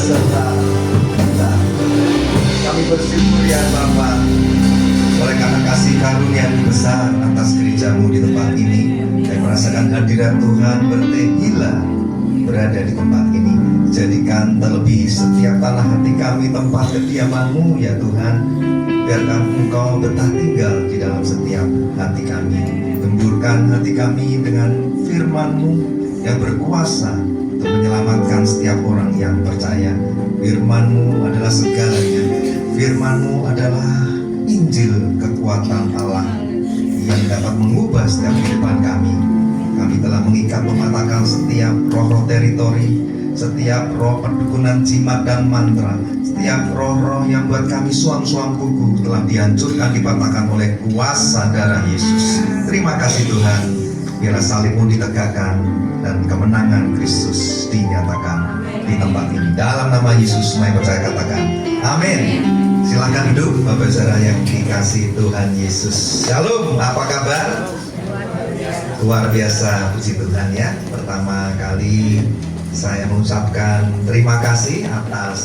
beserta kita. Kami bersyukur ya Bapa, oleh karena kasih karunia yang besar atas gerejamu di tempat ini. Kami merasakan hadirat Tuhan bertegila berada di tempat ini. Jadikan terlebih setiap tanah hati kami tempat kediaman-Mu ya Tuhan. Biarkan Engkau betah tinggal di dalam setiap hati kami. Gemburkan hati kami dengan firman-Mu yang berkuasa untuk menyelamatkan setiap orang yang percaya. Firman-Mu adalah segalanya. Firman-Mu adalah Injil kekuatan Allah yang dapat mengubah setiap kehidupan kami. Kami telah mengikat mematahkan setiap roh-roh teritori, setiap roh perdukunan jimat dan mantra, setiap roh-roh yang buat kami suam-suam kuku telah dihancurkan, dipatahkan oleh kuasa darah Yesus. Terima kasih Tuhan, biarlah salib-Mu ditegakkan dan kemenangan Kristus dinyatakan di tempat ini. Dalam nama Yesus, semua yang percaya katakan amin. Silakan duduk Bapak Saudara yang dikasih Tuhan Yesus. Shalom, apa kabar? Luar biasa, puji Tuhan ya. Pertama kali saya mengucapkan terima kasih atas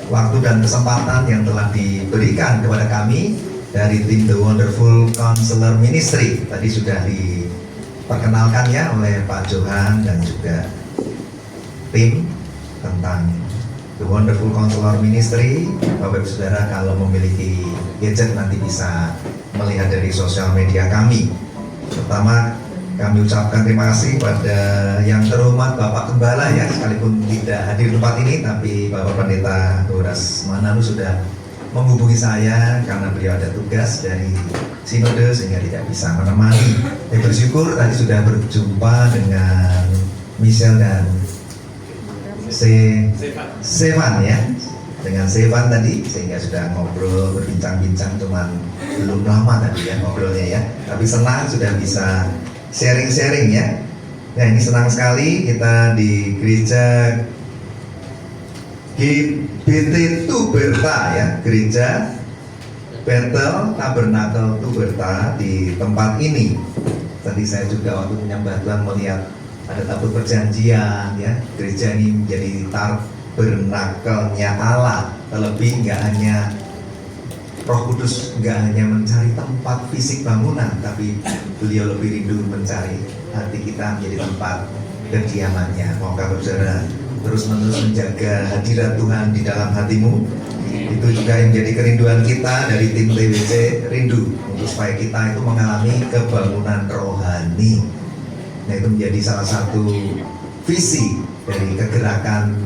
waktu dan kesempatan yang telah diberikan kepada kami dari tim The Wonderful Counselor Ministry. Tadi sudah diperkenalkan ya oleh Pak Johan dan juga tim tentang The Wonderful Counselor Ministry. Bapak Ibu Saudara kalau memiliki gadget nanti bisa melihat dari sosial media kami. Pertama kami ucapkan terima kasih pada yang terhormat Bapak Gembala ya, sekalipun tidak hadir di tempat ini, tapi Bapak Pendeta Horas Mananu sudah menghubungi saya karena beliau ada tugas dari sinode sehingga tidak bisa menemani. Saya bersyukur tadi sudah berjumpa dengan Michelle dan Sevan ya, dengan Sevan tadi, sehingga sudah ngobrol berbincang-bincang, cuman belum lama tadi ya ngobrolnya ya, tapi senang sudah bisa sharing-sharing ya. Nah ini senang sekali kita di gereja GBT Tuberta ya, gereja Bethel Tabernakel Tuberta di tempat ini. Tadi saya juga waktu menyembah Tuhan melihat ada tabut perjanjian ya. Gereja ini menjadi tabernakelnya Allah. Terlebih nggak hanya Roh Kudus nggak hanya mencari tempat fisik bangunan, tapi beliau lebih rindu mencari hati kita menjadi tempat kediamannya. Maukah Saudara terus-menerus menjaga hadirat Tuhan di dalam hatimu? Itu juga yang menjadi kerinduan kita dari tim TWC, rindu untuk supaya kita itu mengalami kebangunan rohani. Nah itu menjadi salah satu visi dari kegerakan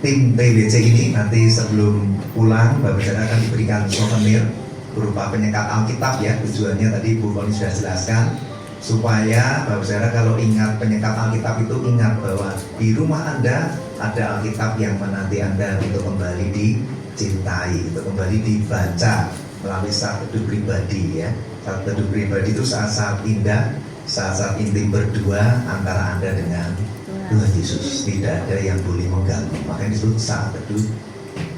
tim TWC ini. Nanti sebelum pulang Bapak Saudara akan diberikan souvenir berupa penyekat Alkitab ya. Tujuannya tadi Bu Koni sudah jelaskan supaya Bapak Saudara kalau ingat penyekat Alkitab itu ingat bahwa di rumah Anda ada Alkitab yang menanti Anda untuk kembali dicintai, untuk kembali dibaca melalui saat teduh pribadi ya. Saat teduh pribadi itu saat-saat indah, saat-saat intim berdua antara Anda dengan Tuhan Yesus. Tidak ada yang boleh mengganggu, makanya disebut saat teduh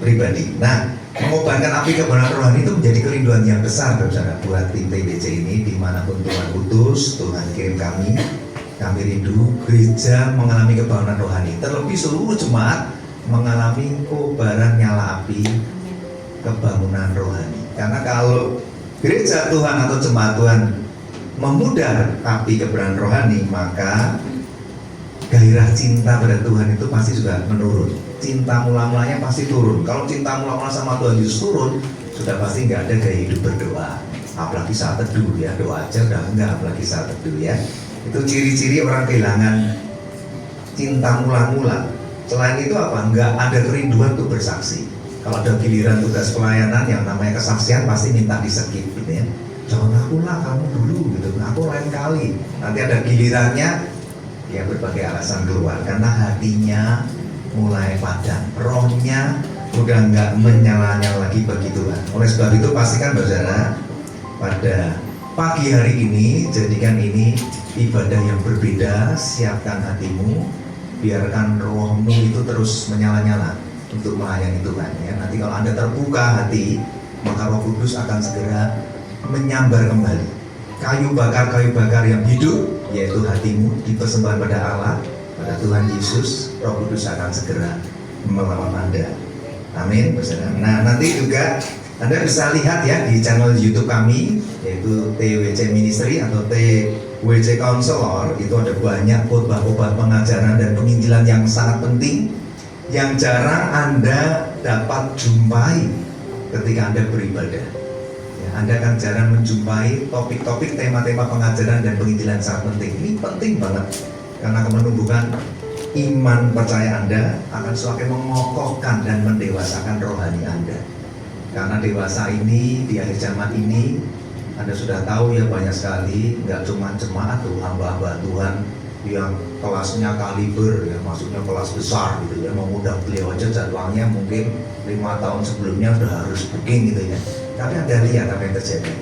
pribadi. Nah, mengobarkan api kebenaran rohani itu menjadi kerinduan yang besar Saudara buat tim TBC ini. Dimanapun Tuhan utus, Tuhan kirim kami rindu gereja mengalami kebangunan rohani. Terlebih seluruh jemaat mengalami kobaran nyala api kebangunan rohani. Karena kalau gereja Tuhan atau jemaat Tuhan memudar api kebangunan rohani, maka gairah cinta pada Tuhan itu pasti sudah menurun. Cinta mula-mulanya pasti turun. Kalau cinta mula-mula sama Tuhan Yesus turun, sudah pasti nggak ada gaya hidup berdoa. Apalagi saat teduh ya, doa aja udah enggak, apalagi saat teduh ya. Itu ciri-ciri orang kehilangan cinta mula-mula. Selain itu apa? Nggak ada kerinduan untuk bersaksi. Kalau ada giliran tugas pelayanan yang namanya kesaksian pasti minta di-skip gitu ya. Jangan aku lah, kamu dulu gitu. Aku lain kali. Nanti ada gilirannya ya berbagai alasan keluar karena hatinya mulai padam, rohnya udah nggak menyala-nyala lagi bagi Tuhan. Oleh sebab itu pastikan Saudara pada pagi hari ini jadikan ini ibadah yang berbeda. Siapkan hatimu, biarkan rohmu itu terus menyala-nyala untuk melayani Tuhan ya. Nanti kalau Anda terbuka hati, maka Roh Kudus akan segera menyambar kembali kayu bakar yang hidup, yaitu hatimu, dipersembahkan pada Allah, pada Tuhan Yesus. Roh Kudus akan segera melawan Anda. Amin. Nah, nanti juga Anda bisa lihat ya di channel YouTube kami, yaitu TWC Ministry atau TWC Counselor. Itu ada banyak khotbah-khotbah pengajaran dan penginjilan yang sangat penting, yang jarang Anda dapat jumpai ketika Anda beribadah. Ya, Anda kan jarang menjumpai topik-topik tema-tema pengajaran dan penginjilan sangat penting. Ini penting banget karena akan menumbuhkan iman percaya Anda, akan semakin mengokohkan dan mendewasakan rohani Anda. Karena dewasa ini, di akhir zaman ini, Anda sudah tahu ya, banyak sekali, nggak cuma jemaat tuh, hamba-hamba Tuhan yang kelasnya kaliber ya, maksudnya kelas besar gitu ya, mengundang beliau aja jadwalnya mungkin 5 tahun sebelumnya sudah harus booking gitu ya. Tapi Anda lihat apa yang terjadi,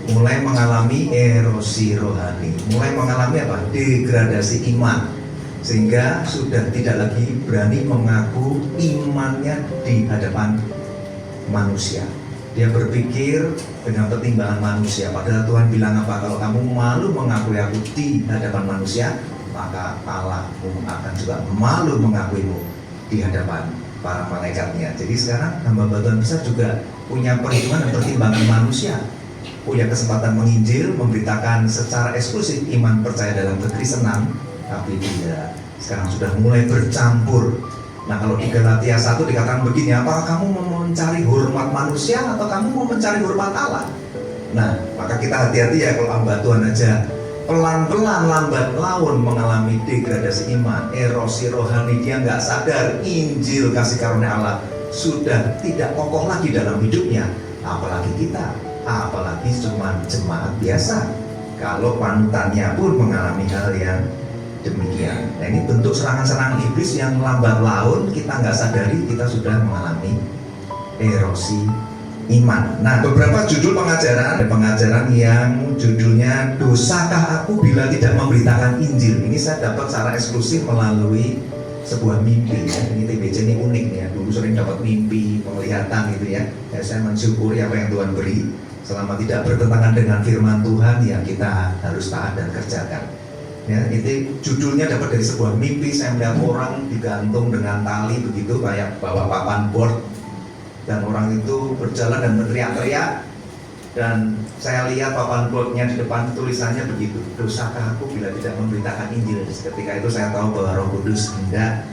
mulai mengalami erosi rohani, mulai mengalami apa? Degradasi iman, sehingga sudah tidak lagi berani mengaku imannya di hadapan manusia. Dia berpikir dengan pertimbangan manusia, padahal Tuhan bilang apa? Kalau kamu malu mengakui aku di hadapan manusia, maka Allahmu akan juga malu mengakuimu di hadapan para malaikatnya. Jadi sekarang hamba Tuhan besar juga punya perhitungan dan pertimbangan manusia, punya kesempatan menginjil, memberitakan secara eksklusif iman percaya dalam kekristenan, tapi dia sekarang sudah mulai bercampur. Nah, kalau di Galatia 1 dikatakan begini, apakah kamu mau mencari hormat manusia atau kamu mau mencari hormat Allah? Nah, maka kita hati-hati ya, kalau hamba Tuhan aja pelan-pelan lambat laun mengalami degradasi iman, erosi rohani, dia nggak sadar Injil kasih karunia Allah sudah tidak kokoh lagi dalam hidupnya, apalagi kita, apalagi cuma jemaat biasa. Kalau panutannya pun mengalami hal yang demikian. Nah, ini bentuk serangan-serangan iblis yang lambat laun kita nggak sadari kita sudah mengalami erosi iman. Nah, beberapa judul pengajaran yang judulnya dosakah aku bila tidak memberitakan Injil. Ini saya dapat secara eksklusif melalui sebuah mimpi ya. Ini TBC ini unik ya. Dulu sering dapat mimpi, penglihatan gitu ya. Saya mensyukuri apa yang Tuhan beri. Selama tidak bertentangan dengan firman Tuhan, ya kita harus taat dan kerjakan. Ya, itu judulnya dapat dari sebuah mimpi. Saya melihat orang digantung dengan tali begitu, kayak bawa papan board, dan orang itu berjalan dan berteriak-teriak. Dan saya lihat papan boardnya di depan tulisannya begitu, dosakah aku bila tidak memberitakan Injil. Ketika itu saya tahu bahwa Roh Kudus hendak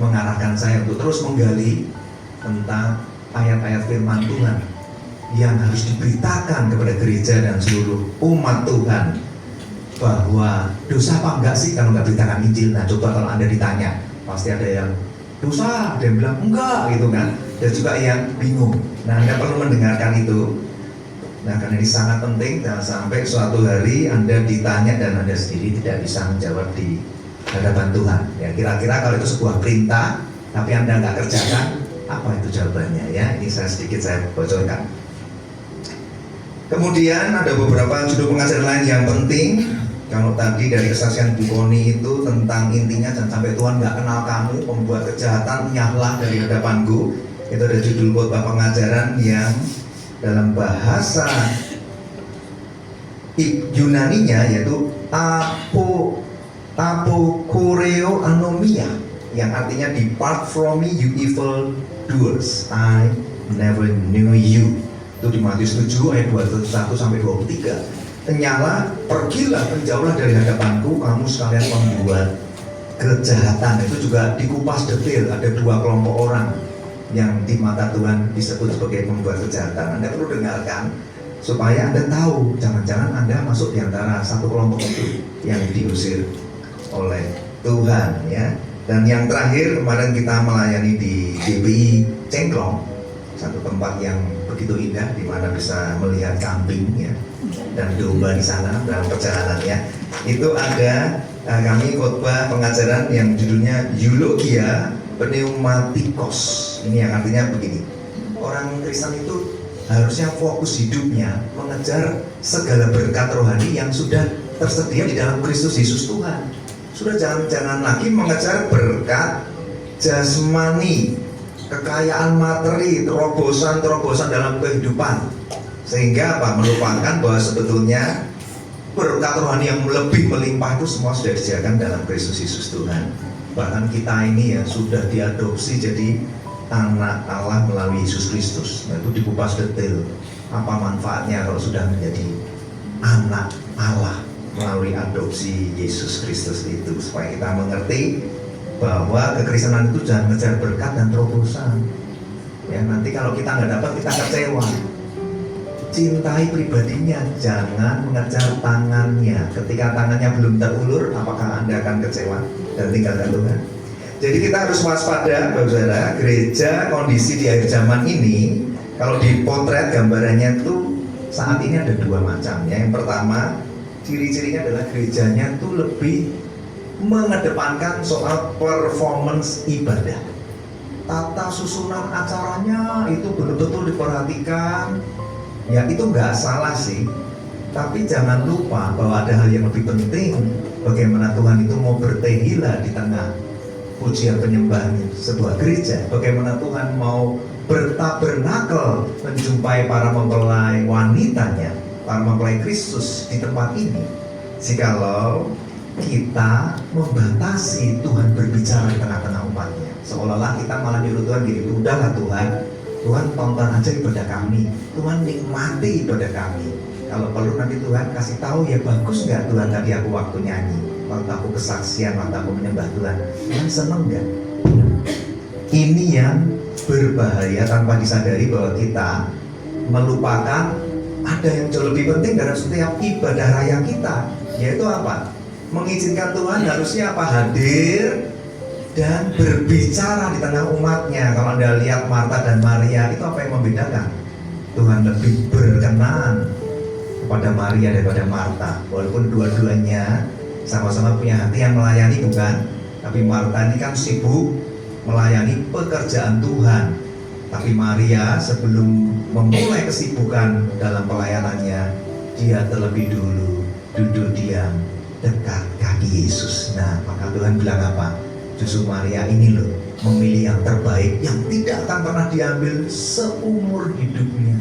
mengarahkan saya untuk terus menggali tentang ayat-ayat firman Tuhan yang harus diberitakan kepada gereja dan seluruh umat Tuhan, bahwa dosa apa enggak sih kalau nggak beritakan Injil. Nah, coba kalau Anda ditanya, pasti ada yang dosa, ada yang bilang enggak gitu kan, dan juga yang bingung. Nah, Anda perlu mendengarkan itu. Nah, karena ini sangat penting, jangan sampai suatu hari Anda ditanya dan Anda sendiri tidak bisa menjawab di hadapan Tuhan. Ya, kira-kira kalau itu sebuah perintah tapi Anda nggak kerjakan, apa itu jawabannya ya? Ini saya bocorkan. Kemudian ada beberapa judul pengajaran lain yang penting. Kalau tadi dari kesaksian Bu Koni itu tentang intinya jangan sampai Tuhan nggak kenal kamu, pembuat kejahatan, nyahlah dari hadapanku. Itu ada judul khotbah pengajaran yang dalam bahasa Yunaninya yaitu apokoreo anomia, yang artinya depart from me you evil doers, I never knew you. Itu di Matius 7 ayat 21 sampai 23. Nyala, pergilah, menjauhlah dari hadapanku kamu sekalian membuat kejahatan. Itu juga dikupas detail. Ada dua kelompok orang yang di mata Tuhan disebut sebagai pembuat kejahatan. Anda perlu dengarkan supaya Anda tahu, jangan-jangan Anda masuk di antara satu kelompok itu yang diusir oleh Tuhan ya. Dan yang terakhir, kemarin kita melayani di GBI Cengklong, satu tempat yang begitu indah di mana bisa melihat kambing ya dan domba di sana dalam perjalanannya. Itu ada kami khotbah pengajaran yang judulnya Eulogia Pneumatikos. Ini yang artinya begini, orang Kristen itu harusnya fokus hidupnya mengejar segala berkat rohani yang sudah tersedia di dalam Kristus Yesus Tuhan. Sudah jangan lagi mengejar berkat jasmani, kekayaan materi, terobosan dalam kehidupan, sehingga apa? Melupakan bahwa sebetulnya berkat rohani yang lebih melimpah itu semua sudah disediakan dalam Kristus Yesus Tuhan. Bahkan kita ini ya sudah diadopsi jadi anak Allah melalui Yesus Kristus. Nah, itu dikupas detail apa manfaatnya kalau sudah menjadi anak Allah melalui adopsi Yesus Kristus itu, supaya kita mengerti bahwa kekristenan itu jangan ngejar berkat dan terobosan. Ya, nanti kalau kita nggak dapat kita kecewa. Cintai pribadinya, jangan mengejar tangannya. Ketika tangannya belum terulur, apakah Anda akan kecewa dan tinggalkan Tuhan? Jadi kita harus waspada, Bapak Saudara. Gereja kondisi di akhir zaman ini, kalau dipotret gambarannya tuh saat ini ada dua macam. Yang pertama, ciri-cirinya adalah gerejanya tuh lebih mengedepankan soal performance ibadah. Tata susunan acaranya itu betul-betul diperhatikan. Ya, itu nggak salah sih, tapi jangan lupa bahwa ada hal yang lebih penting. Bagaimana Tuhan itu mau bertehila di tengah pujian penyembahan sebuah gereja. Bagaimana Tuhan mau bertabernakel menjumpai para mempelai wanitanya, para mempelai Kristus di tempat ini. Jikalau kita membatasi Tuhan berbicara di tengah-tengah umatnya, seolah-olah kita malah nyuruh Tuhan gini, udahlah Tuhan tonton aja ibadah kami, Tuhan nikmati ibadah kami. Kalau perlu nanti Tuhan kasih tahu, ya bagus nggak Tuhan tadi aku waktu nyanyi, waktu aku kesaksian, waktu aku menyembah Tuhan, Tuhan seneng nggak? Ini yang berbahaya tanpa disadari bahwa kita melupakan ada yang jauh lebih penting dalam setiap ibadah raya kita, yaitu apa? Mengizinkan Tuhan harusnya apa? Hadir dan berbicara di tengah umatnya. Kalau Anda lihat Marta dan Maria, itu apa yang membedakan? Tuhan lebih berkenan kepada Maria daripada Marta. Walaupun dua-duanya sama-sama punya hati yang melayani, bukan? Tapi Marta ini kan sibuk melayani pekerjaan Tuhan. Tapi Maria sebelum memulai kesibukan dalam pelayanannya, dia terlebih dulu duduk diam dekat kaki Yesus. Nah, maka Tuhan bilang apa? Justru Maria ini loh memilih yang terbaik, yang tidak akan pernah diambil seumur hidupnya.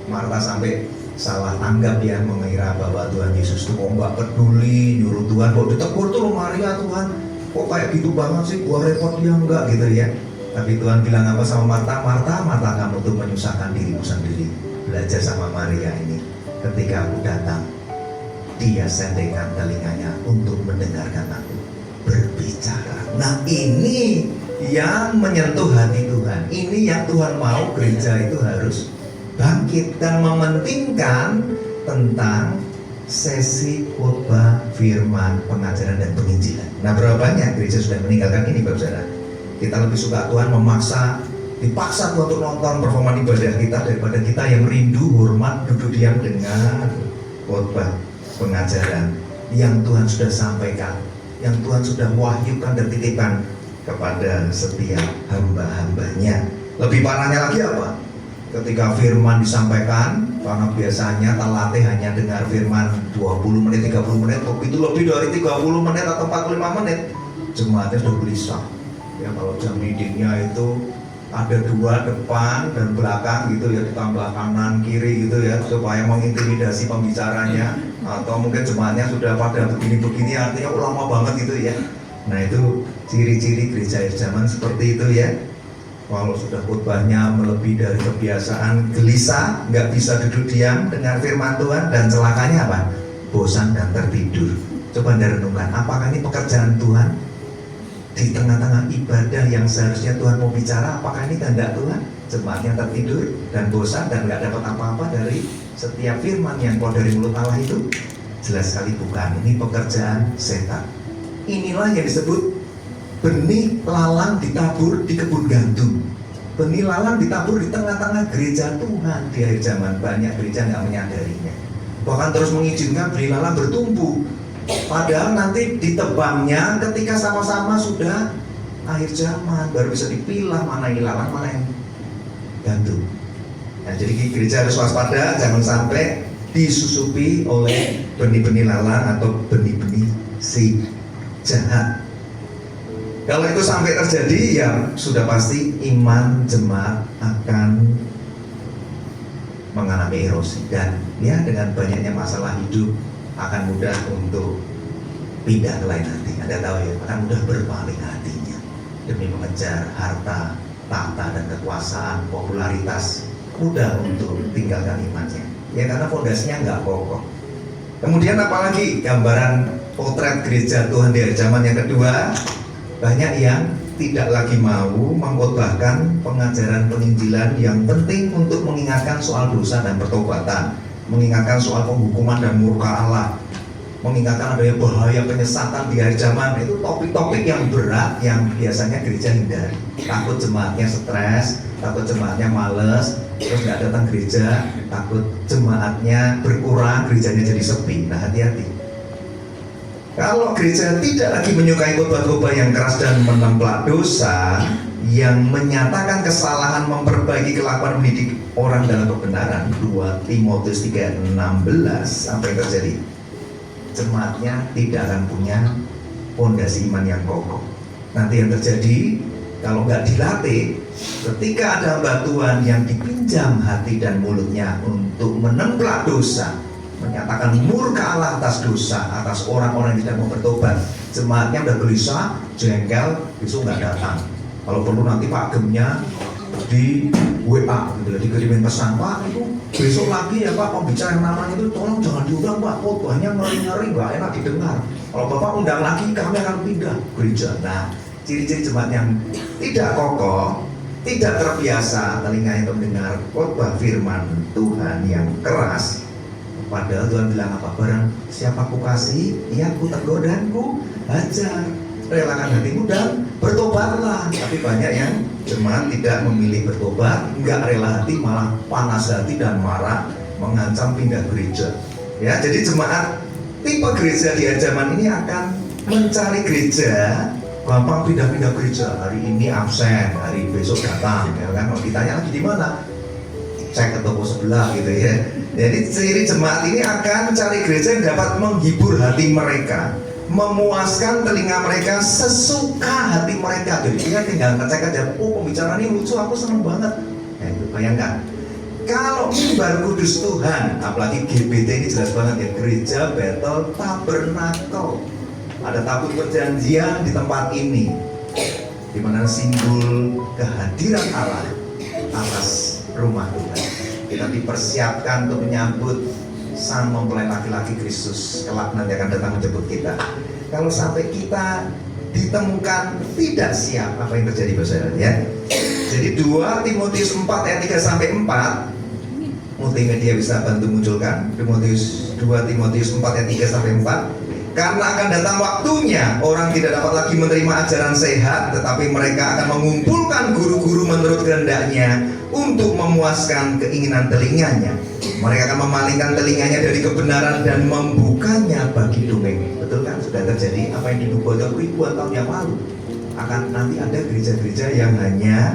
Marta sampai salah tanggap, dia mengira bahwa Tuhan Yesus itu kok nggak peduli, nyuruh Tuhan kok ditegur tuh Maria, Tuhan kok kayak gitu banget sih, gua repot dia enggak gitu ya. Tapi Tuhan bilang apa sama Marta? Marta, kamu tuh menyusahkan dirimu sendiri. Belajar sama Maria ini. Ketika aku datang, dia sendengkan telinganya untuk mendengarkan aku berbicara. Nah, ini yang menyentuh hati Tuhan. Ini yang Tuhan mau gereja itu harus bangkit dan mementingkan tentang sesi khotbah, firman, pengajaran dan penginjilan. Nah, berapa banyak gereja sudah meninggalkan ini, Bapak Saudara? Kita lebih suka Tuhan dipaksa Tuhan untuk nonton performa ibadah kita daripada kita yang rindu, hormat, duduk diam dengan khotbah, pengajaran yang Tuhan sudah sampaikan, yang Tuhan sudah wahyukan dan titipkan kepada setiap hamba-hambanya. Lebih parahnya lagi apa? Ketika firman disampaikan, karena biasanya talatih hanya dengar firman 20 menit, 30 menit, begitu lebih dari 30 menit atau 45 menit, jemaatnya sudah gelisah. Ya, kalau jam readingnya itu ada dua, depan dan belakang gitu ya, ditambah kanan kiri gitu ya, supaya mengintimidasi pembicaranya, atau mungkin jemaatnya sudah pada begini-begini, artinya lama banget gitu ya. Nah, itu ciri-ciri gereja zaman seperti itu ya. Kalau sudah khotbahnya melebihi dari kebiasaan, gelisah, nggak bisa duduk diam dengan firman Tuhan, dan celakanya apa? Bosan dan tertidur. Coba Anda renungkan, apakah ini pekerjaan Tuhan? Di tengah-tengah ibadah yang seharusnya Tuhan mau bicara, apakah ini kehendak Tuhan? Jemaatnya tertidur dan bosan dan nggak dapat apa-apa dari setiap firman yang keluar dari mulut Allah itu? Jelas sekali bukan. Ini pekerjaan setan. Inilah yang disebut benih lalang ditabur di kebun gandum. Benih lalang ditabur di tengah-tengah gereja Tuhan. Di akhir zaman banyak gereja nggak menyadarinya, bahkan terus mengizinkan benih lalang bertumbuh. Padahal nanti ditebangnya ketika sama-sama sudah akhir zaman, baru bisa dipilah mana yang lalang, mana yang gandum. Nah, jadi gereja harus waspada, jangan sampai disusupi oleh benih-benih lalang atau benih-benih si jahat. Kalau itu sampai terjadi, ya sudah pasti iman jemaat akan mengalami erosi, dan ya dengan banyaknya masalah hidup akan mudah untuk pindah ke lain hati. Anda tahu ya, akan mudah berpaling hatinya demi mengejar harta, tahta dan kekuasaan, popularitas, mudah untuk tinggalkan imannya. Ya karena fondasinya nggak kokoh. Kemudian apalagi gambaran potret gereja Tuhan di zaman yang kedua, banyak yang tidak lagi mau mengkhotbahkan pengajaran penginjilan yang penting untuk mengingatkan soal dosa dan pertobatan, mengingatkan soal penghukuman dan murka Allah, mengingatkan adanya bahaya penyesatan di akhir zaman. Itu topik-topik yang berat yang biasanya gereja hindari. Takut jemaatnya stres, takut jemaatnya males, terus nggak datang gereja, takut jemaatnya berkurang, gerejanya jadi sepi. Nah hati-hati. Kalau gereja tidak lagi menyukai khotbah-khotbah yang keras dan menemplak dosa, yang menyatakan kesalahan, memperbaiki kelakuan, mendidik orang dalam kebenaran, 2 Timotius 3:16, apa yang terjadi? Jemaatnya tidak akan punya fondasi iman yang kokoh. Nanti yang terjadi, kalau nggak dilatih, ketika ada hamba Tuhan yang dipinjam hati dan mulutnya untuk menemplak dosa, menyatakan murka Allah atas dosa, atas orang-orang yang tidak mau bertobat, jemaatnya udah gelisah, jengkel, besok nggak datang. Kalau perlu nanti Pak Gemnya di WA gitu, dikirimin pesan, Pak itu besok lagi ya Pak pembicara yang namanya itu tolong jangan diundang Pak, khotbahnya ngeri-ngeri, nggak enak didengar. Kalau Bapak undang lagi kami akan pindah gereja. Nah, ciri-ciri jemaat yang tidak kokoh, tidak terbiasa telinga untuk mendengar khotbah firman Tuhan yang keras. Padahal Tuhan bilang apa? Barang siapa ku kasih, ya ku tegur dan ku ajar. Relakan hatimu dan bertobatlah. Tapi banyak yang jemaat tidak memilih bertobat, enggak rela hati, malah panas hati dan marah, mengancam pindah gereja. Ya, jadi jemaat tipe gereja di zaman ini akan mencari gereja, gampang pindah-pindah gereja. Hari ini absen, hari besok datang. Ya kan? Kalau ditanya lagi di mana? Cek ke toko sebelah gitu ya. Jadi ciri jemaat ini akan mencari gereja yang dapat menghibur hati mereka, memuaskan telinga mereka sesuka hati mereka. Jadi dia tinggal ngecek aja, oh pembicaraan ini lucu, aku seneng banget. Nah itu bayangkan, kalau mimbar kudus Tuhan, apalagi GBT ini jelas banget ya, Gereja Bethel Tabernakel. Ada tabut perjanjian di tempat ini, di mana simbol kehadiran Allah atas rumah Tuhan. Kita dipersiapkan untuk menyambut sang mempelai laki-laki Kristus kelak nanti akan datang menjemput kita. Kalau sampai kita ditemukan tidak siap, apa yang terjadi saudara ya? Jadi 2 Timotius 4 ayat 3 sampai 4, multimedia bisa bantu munculkan. 2 Timotius 4 ayat 3 sampai 4. Karena akan datang waktunya orang tidak dapat lagi menerima ajaran sehat, tetapi mereka akan mengumpulkan guru-guru menurut kehendaknya untuk memuaskan keinginan telinganya. Mereka akan memalingkan telinganya dari kebenaran dan membukanya bagi dongeng. Betul kan? Sudah terjadi apa yang dinubuatkan ribuan tahun yang lalu. Akan nanti ada gereja-gereja yang hanya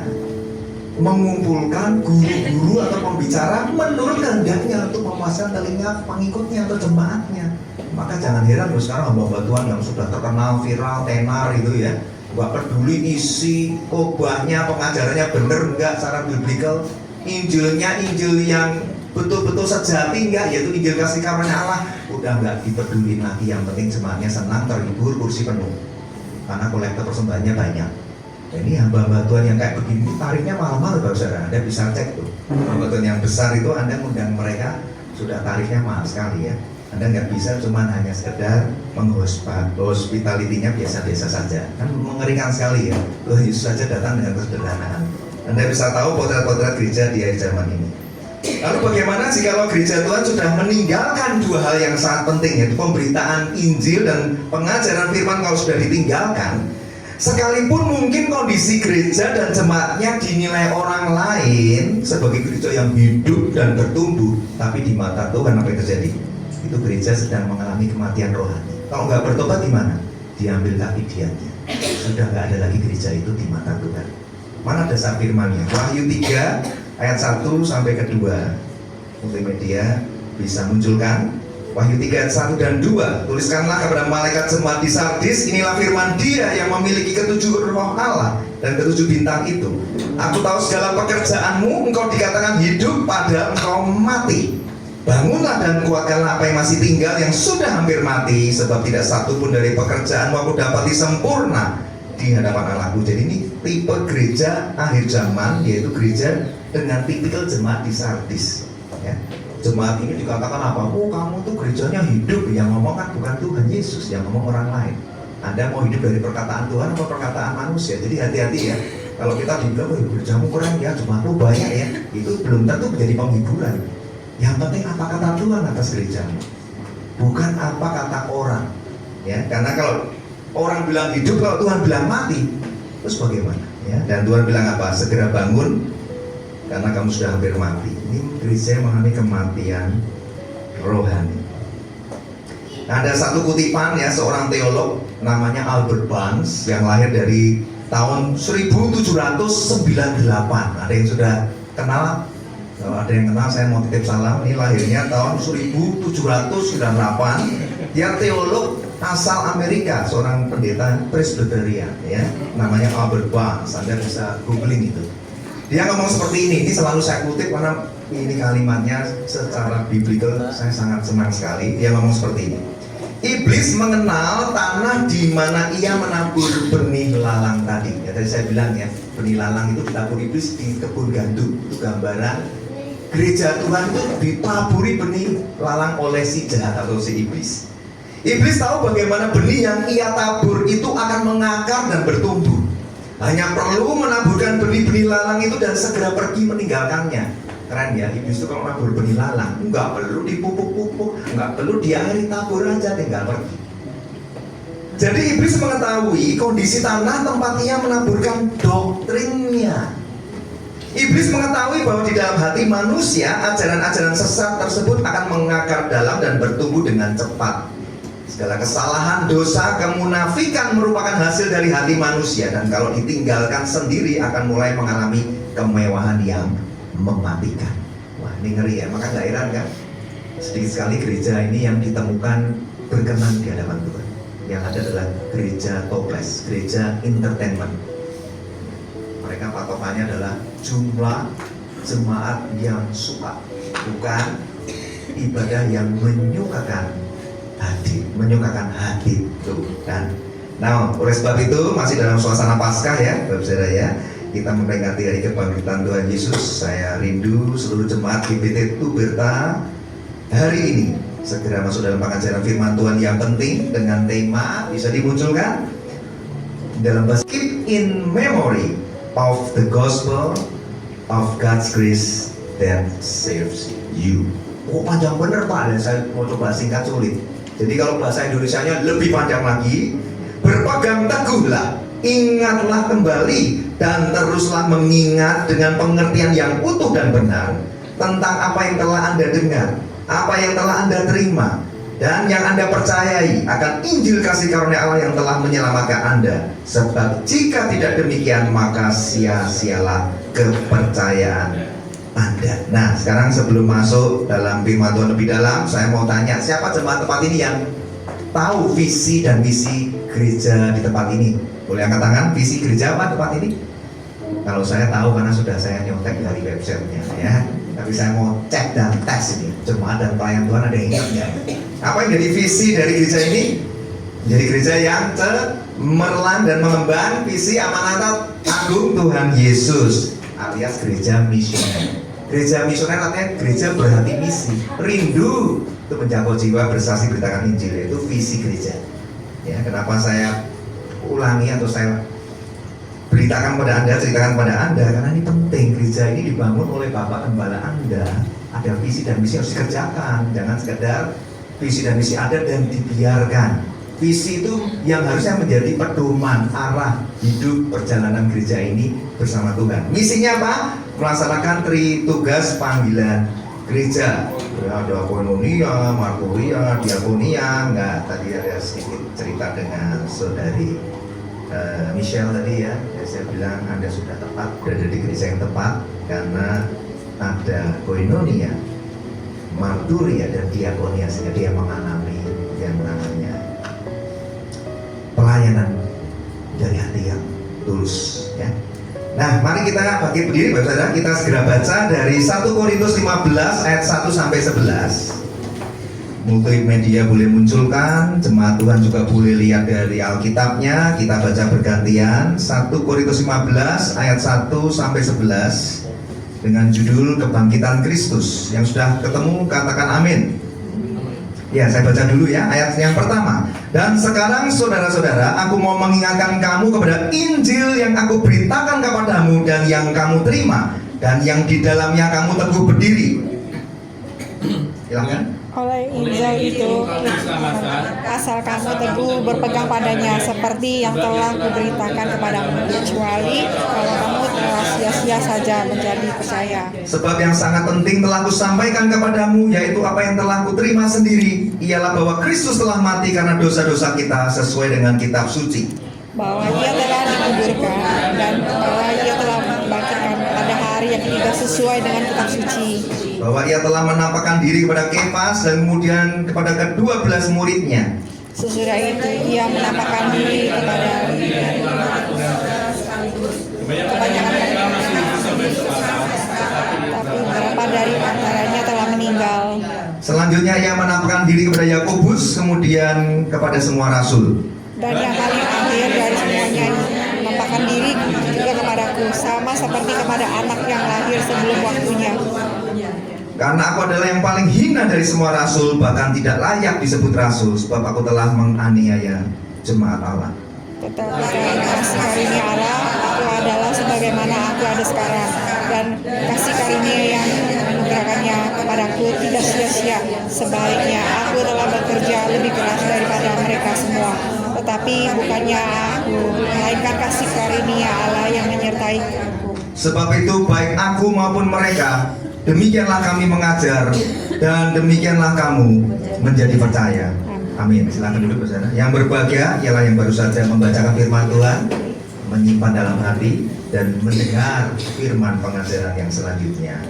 mengumpulkan guru-guru atau pembicara menurut kehendaknya untuk memuaskan telinga pengikutnya atau jemaatnya. Maka jangan heran loh sekarang hamba Tuhan yang sudah terkenal, viral, tenar itu ya, nggak peduli isi khotbahnya, pengajarannya bener enggak secara biblical, Injilnya Injil yang betul-betul sejati enggak, yaitu Injil kasih karunia Allah, udah nggak dipeduli lagi. Yang penting jemaatnya senang, terhibur, kursi penuh, karena kolektor persembahannya banyak. Ini hamba Tuhan yang kayak begini tarifnya mahal-mahal Bapak Saudara. Anda bisa cek tuh, hamba Tuhan yang besar itu Anda undang mereka sudah tarifnya mahal sekali ya. Anda nggak bisa cuma hanya sekedar hospitality-nya biasa-biasa saja, kan mengerikan sekali ya. Tuhan Yesus saja datang dengan kesederhanaan. Anda bisa tahu potret-potret gereja di akhir zaman ini. Lalu bagaimana jika gereja Tuhan sudah meninggalkan 2 hal yang sangat penting, yaitu pemberitaan Injil dan pengajaran firman? Kalau sudah ditinggalkan, sekalipun mungkin kondisi gereja dan jemaatnya dinilai orang lain sebagai gereja yang hidup dan bertumbuh, tapi di mata Tuhan apa yang terjadi? Itu gereja sedang mengalami kematian rohani. Kalau nggak bertobat gimana? Diambil keabdiannya. Sudah nggak ada lagi gereja itu di mata Tuhan. Mana dasar firmannya? Wahyu 3 ayat 1 sampai ke 2. Multimedia bisa munculkan. Wahyu 3 ayat 1 dan 2. Tuliskanlah kepada malaikat jemaat di Sardis, inilah firman Dia yang memiliki 7 roh Allah dan 7 bintang itu. Aku tahu segala pekerjaanmu, engkau dikatakan hidup padahal engkau mati. Bangunlah dan kuatkanlah apa yang masih tinggal, yang sudah hampir mati, sebab tidak satu pun dari pekerjaan aku dapat sempurna di hadapan Allahku. Jadi ini tipe gereja akhir zaman, yaitu gereja dengan tipikal jemaat di Sardis, ya. Jemaat ini dikatakan apa? Oh, kamu tuh gerejanya hidup. Yang ngomong kan bukan Tuhan Yesus, yang ngomong orang lain. Anda mau hidup dari perkataan Tuhan atau perkataan manusia? Jadi hati-hati ya. Kalau kita dibilang, oh gerejamu kurang ya, jemaatmu banyak ya, itu belum tentu menjadi penghiburan. Yang penting apa kata Tuhan atas gerejamu, bukan apa kata orang, ya. Karena kalau orang bilang hidup, kalau Tuhan bilang mati, terus bagaimana? Ya. Dan Tuhan bilang apa? Segera bangun, karena kamu sudah hampir mati. Ini gereja yang mengalami kematian rohani. Nah, ada satu kutipan ya, seorang teolog namanya Albert Barnes yang lahir dari tahun 1798. Ada yang sudah kenal? Kalau ada yang kenal, saya mau titip salam. Ini lahirnya tahun 1798. Dia teolog asal Amerika, seorang pendeta Presbyterian, ya, namanya Albert Barnes. Anda bisa googling itu. Dia ngomong seperti ini selalu saya kutip karena ini kalimatnya secara biblikal saya sangat senang sekali. Dia ngomong seperti ini. Iblis mengenal tanah di mana ia menabur benih lalang tadi. Ya, tadi saya bilang ya, benih lalang itu ditabur iblis di kebun gandum. Itu gambaran gereja Tuhan itu ditaburi benih lalang oleh si jahat atau si iblis. Iblis tahu bagaimana benih yang ia tabur itu akan mengakar dan bertumbuh. Hanya perlu menaburkan benih-benih lalang itu dan segera pergi meninggalkannya. Keren ya, iblis itu kalau nabur benih lalang, nggak perlu dipupuk-pupuk, nggak perlu diairi, tabur aja, tinggal pergi. Jadi iblis mengetahui kondisi tanah tempat ia menaburkan doktrinnya. Iblis mengetahui bahwa di dalam hati manusia, ajaran-ajaran sesat tersebut akan mengakar dalam dan bertumbuh dengan cepat. Segala kesalahan, dosa, kemunafikan merupakan hasil dari hati manusia, dan kalau ditinggalkan sendiri akan mulai mengalami kemewahan yang mematikan. Wah, ini ngeri ya, maka gak heran kan? Sedikit sekali gereja ini yang ditemukan berkenan di hadapan Tuhan. Yang ada adalah gereja toples, gereja entertainment. Mereka patokannya adalah jumlah jemaat yang suka, bukan ibadah yang menyukakan hati tuh kan. Nah, oleh sebab itu masih dalam suasana Paskah ya, Bapak-Saudara ya. Kita memperingati hari kebangkitan Tuhan Yesus. Saya rindu seluruh jemaat GBT Tuberta hari ini segera masuk dalam pengajaran firman Tuhan yang penting dengan tema bisa dimunculkan dalam bahasa Keep in Memory of the Gospel of God's Grace that Saves You. Oh, panjang bener Pak, dan saya mau coba singkat sulit. Jadi kalau bahasa Indonesianya lebih panjang lagi. Berpegang teguhlah, ingatlah kembali, dan teruslah mengingat dengan pengertian yang utuh dan benar tentang apa yang telah Anda dengar, apa yang telah Anda terima, dan yang Anda percayai akan Injil kasih karunia Allah yang telah menyelamatkan Anda. Sebab jika tidak demikian, maka sia-sialah kepercayaan Anda. Nah, sekarang sebelum masuk dalam firman Tuhan lebih dalam, saya mau tanya, siapa jemaat tempat ini yang tahu visi dan misi gereja di tempat ini? Boleh angkat tangan, visi gereja apa tempat ini? Kalau saya tahu karena sudah saya nyontek dari websitenya ya. Tapi saya mau cek dan tes ini, jemaat dan pelayan Tuhan ada yang ingatnya. Apa yang jadi visi dari gereja ini? Jadi gereja yang cemerlang dan mengemban visi amanat agung Tuhan Yesus, alias gereja misioner. Gereja misioner artinya gereja berhati misi, rindu untuk menjangkau jiwa, bersaksi beritakan Injil, itu visi gereja. Ya, kenapa saya ulangi atau saya beritakan pada Anda, ceritakan pada Anda, karena ini penting. Gereja ini dibangun oleh Bapak Gembala Anda. Ada visi dan misi harus dikerjakan, jangan sekedar visi dan misi ada dan dibiarkan. Visi itu yang harusnya menjadi pedoman arah hidup perjalanan gereja ini bersama Tuhan. Misinya apa? Melaksanakan tugas panggilan gereja. Ada koinonia, marturia, diakonia. Enggak, tadi ada sedikit cerita dengan saudari Michelle tadi ya. Saya bilang Anda sudah tepat, berada di gereja yang tepat, karena ada koinonia, marturia, dan diakonia, sehingga dia mengalami yang namanya pelayanan dari hati yang tulus ya. Nah, mari kita bangkit berdiri, Bapak Saudara. Kita segera baca dari 1 Korintus 15 ayat 1 sampai 11. Multimedia boleh munculkan, jemaat Tuhan juga boleh lihat dari Alkitabnya. Kita baca bergantian 1 Korintus 15 ayat 1 sampai 11 dengan judul Kebangkitan Kristus. Yang sudah ketemu katakan amin. Ya, saya baca dulu ya ayat yang pertama. Dan sekarang saudara-saudara, aku mau mengingatkan kamu kepada Injil yang aku beritakan kepadamu dan yang kamu terima dan yang di dalamnya kamu teguh berdiri. Silakan. Oleh Injil itu, asal kamu teguh berpegang padanya seperti yang telah kuberitakan kepadamu, kecuali kalau kamu telah sia-sia saja menjadi percaya. Sebab yang sangat penting telah kusampaikan kepadamu, yaitu apa yang telah kuterima sendiri, ialah bahwa Kristus telah mati karena dosa-dosa kita sesuai dengan kitab suci, Bahwa ia telah dikuburkan dan bahwa ia telah membangkitkan pada hari yang ketiga sesuai dengan kitab suci. bahwa ia telah menampakkan diri kepada Kefas dan kemudian kepada ke-12 muridnya. Sesudah itu ia menampakkan diri kepada kebanyakan tapi beberapa dari antaranya telah meninggal. Selanjutnya ia menampakkan diri kepada Yakobus, kemudian kepada semua rasul. Dan yang paling akhir dari semuanya menampakkan diri juga kepadaku, sama seperti kepada anak yang lahir sebelum waktunya. Karena aku adalah yang paling hina dari semua rasul, bahkan tidak layak disebut rasul, sebab aku telah menganiaya jemaat Allah. Tetapi kasih karunia Allah, aku adalah sebagaimana aku ada sekarang, dan kasih karunia yang menganugerahkannya kepadaku tidak sia-sia. Sebaliknya aku telah bekerja lebih keras daripada mereka semua. Tetapi bukannya aku, melainkan kasih karunia Allah yang menyertai aku. Sebab itu baik aku maupun mereka, demikianlah kami mengajar dan demikianlah kamu menjadi percaya. Amin. Silakan duduk saudara. Yang berbahagia ialah yang baru saja membacakan firman Tuhan, menyimpan dalam hati dan mendengar firman pengajaran yang selanjutnya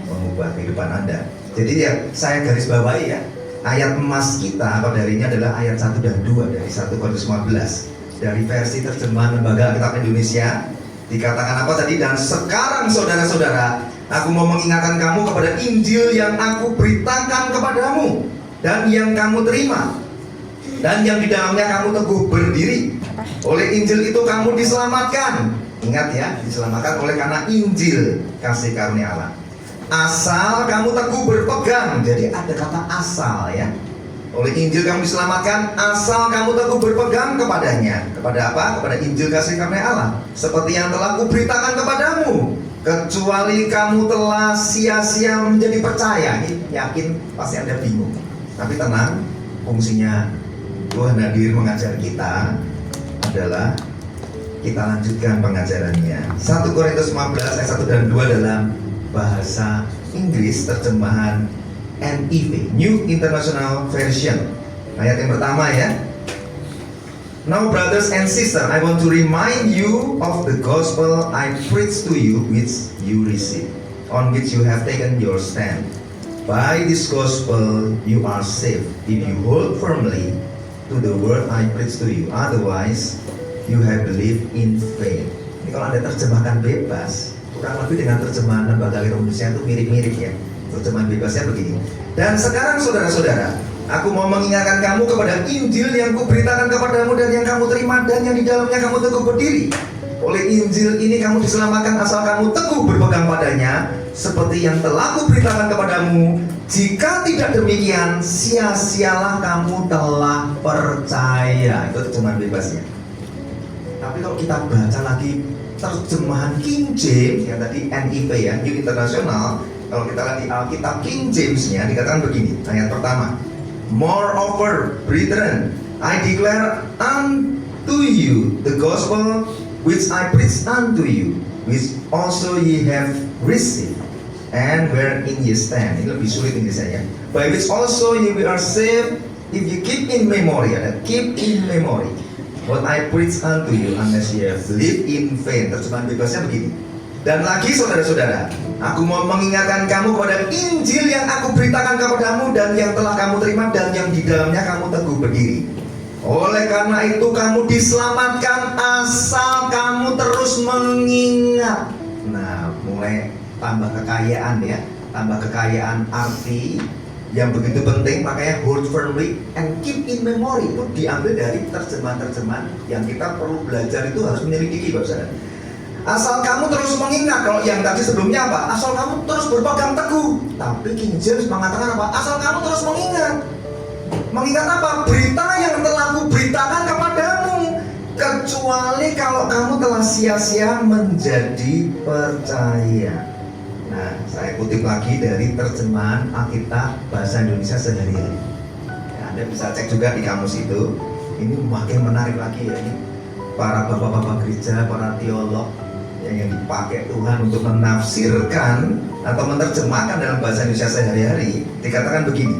mengubah kehidupan Anda. Jadi ya saya garis bawahi ya, ayat emas kita apa darinya adalah ayat 1 dan 2 dari 1 Korintus 15 dari versi terjemahan Lembaga Alkitab Indonesia. Dikatakan apa tadi? Dan sekarang saudara-saudara, aku mau mengingatkan kamu kepada Injil yang aku beritakan kepadamu dan yang kamu terima dan yang di dalamnya kamu teguh berdiri. Oleh Injil itu kamu diselamatkan. Ingat ya, diselamatkan oleh karena Injil kasih karunia Allah. Asal kamu teguh berpegang. Jadi ada kata asal ya. Oleh Injil kamu diselamatkan asal kamu teguh berpegang kepadanya. Kepada apa? Kepada Injil kasih karunia Allah. Seperti yang telah kuberitakan kepadamu, kecuali kamu telah sia-sia menjadi percaya. Ini yakin pasti Anda bingung. Tapi tenang, fungsinya Tuhan hadir mengajar kita adalah kita lanjutkan pengajarannya. 1 Korintus 15 ayat 1 dan 2 dalam bahasa Inggris terjemahan NIV, New International Version. Ayat yang pertama ya. Now brothers and sisters, I want to remind you of the gospel I preached to you, which you received, on which you have taken your stand. By this gospel you are saved, if you hold firmly to the word I preached to you. Otherwise, you have believed in vain. Ini kalau Anda terjemahkan bebas, kurang lebih dengan terjemahan Lembaga Alkitab Indonesia itu mirip-mirip ya. Terjemahan bebasnya begini. Dan sekarang saudara-saudara, aku mau mengingatkan kamu kepada Injil yang kuberitakan kepadamu dan yang kamu terima dan yang di dalamnya kamu teguh berdiri. Oleh Injil ini kamu diselamatkan asal kamu teguh berpegang padanya, seperti yang telah kuberitakan kepadamu. Jika tidak demikian, sia-sialah kamu telah percaya. Itu terjemahan bebasnya. Tapi kalau kita baca lagi terjemahan King James yang tadi NIV ya, New International. Kalau kita lihat di Alkitab King James-nya dikatakan begini, ayat pertama. Moreover, brethren, I declare unto you the gospel which I preached unto you, which also ye have received, and wherein ye stand. Ini lebih sulit Inggrisnya. By which also ye are saved, if you keep in memory, keep in memory what I preached unto you, unless ye have believed in vain. Terjemahan bebasnya begini. Dan lagi saudara-saudara, aku mau mengingatkan kamu kepada Injil yang aku beritakan kepadamu dan yang telah kamu terima dan yang di dalamnya kamu teguh berdiri. Oleh karena itu kamu diselamatkan asal kamu terus mengingat. Nah, mulai tambah kekayaan ya, tambah kekayaan arti yang begitu penting. Makanya hold firmly and keep in memory itu diambil dari terjemahan-terjemahan yang kita perlu belajar, itu harus menyelidiki, Bapak Saudara. Asal kamu terus mengingat. Kalau yang tadi sebelumnya apa? Asal kamu terus berpegang teguh. Tapi King James mengatakan apa? Asal kamu terus mengingat. Mengingat apa? Berita yang telah kuberitakan kepadamu, kecuali kalau kamu telah sia-sia menjadi percaya. Nah, saya kutip lagi dari terjemahan Alkitab Bahasa Indonesia Sehari-hari. Ya, Anda bisa cek juga di kamus itu. Ini makin menarik lagi ya, ini para bapak-bapak gereja, para teolog yang dipakai Tuhan untuk menafsirkan atau menerjemahkan dalam bahasa Indonesia sehari-hari. Dikatakan begini: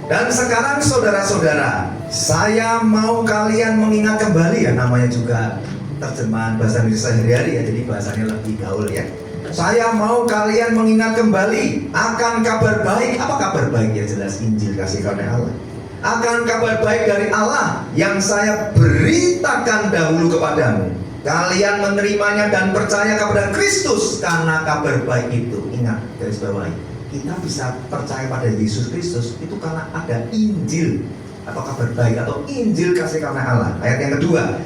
dan sekarang saudara-saudara, saya mau kalian mengingat kembali, ya namanya juga terjemahan bahasa Indonesia sehari-hari ya, jadi bahasanya lebih gaul ya. Saya mau kalian mengingat kembali akan kabar baik. Apa kabar baik? Ya jelas Injil kasih karunia Allah. Akan kabar baik dari Allah yang saya beritakan dahulu kepadamu. Kalian menerimanya dan percaya kepada Kristus karena kabar baik itu. Ingat, garis bawahi, kita bisa percaya pada Yesus Kristus itu karena ada Injil atau kabar baik atau Injil kasih karunia Allah. Ayat yang kedua,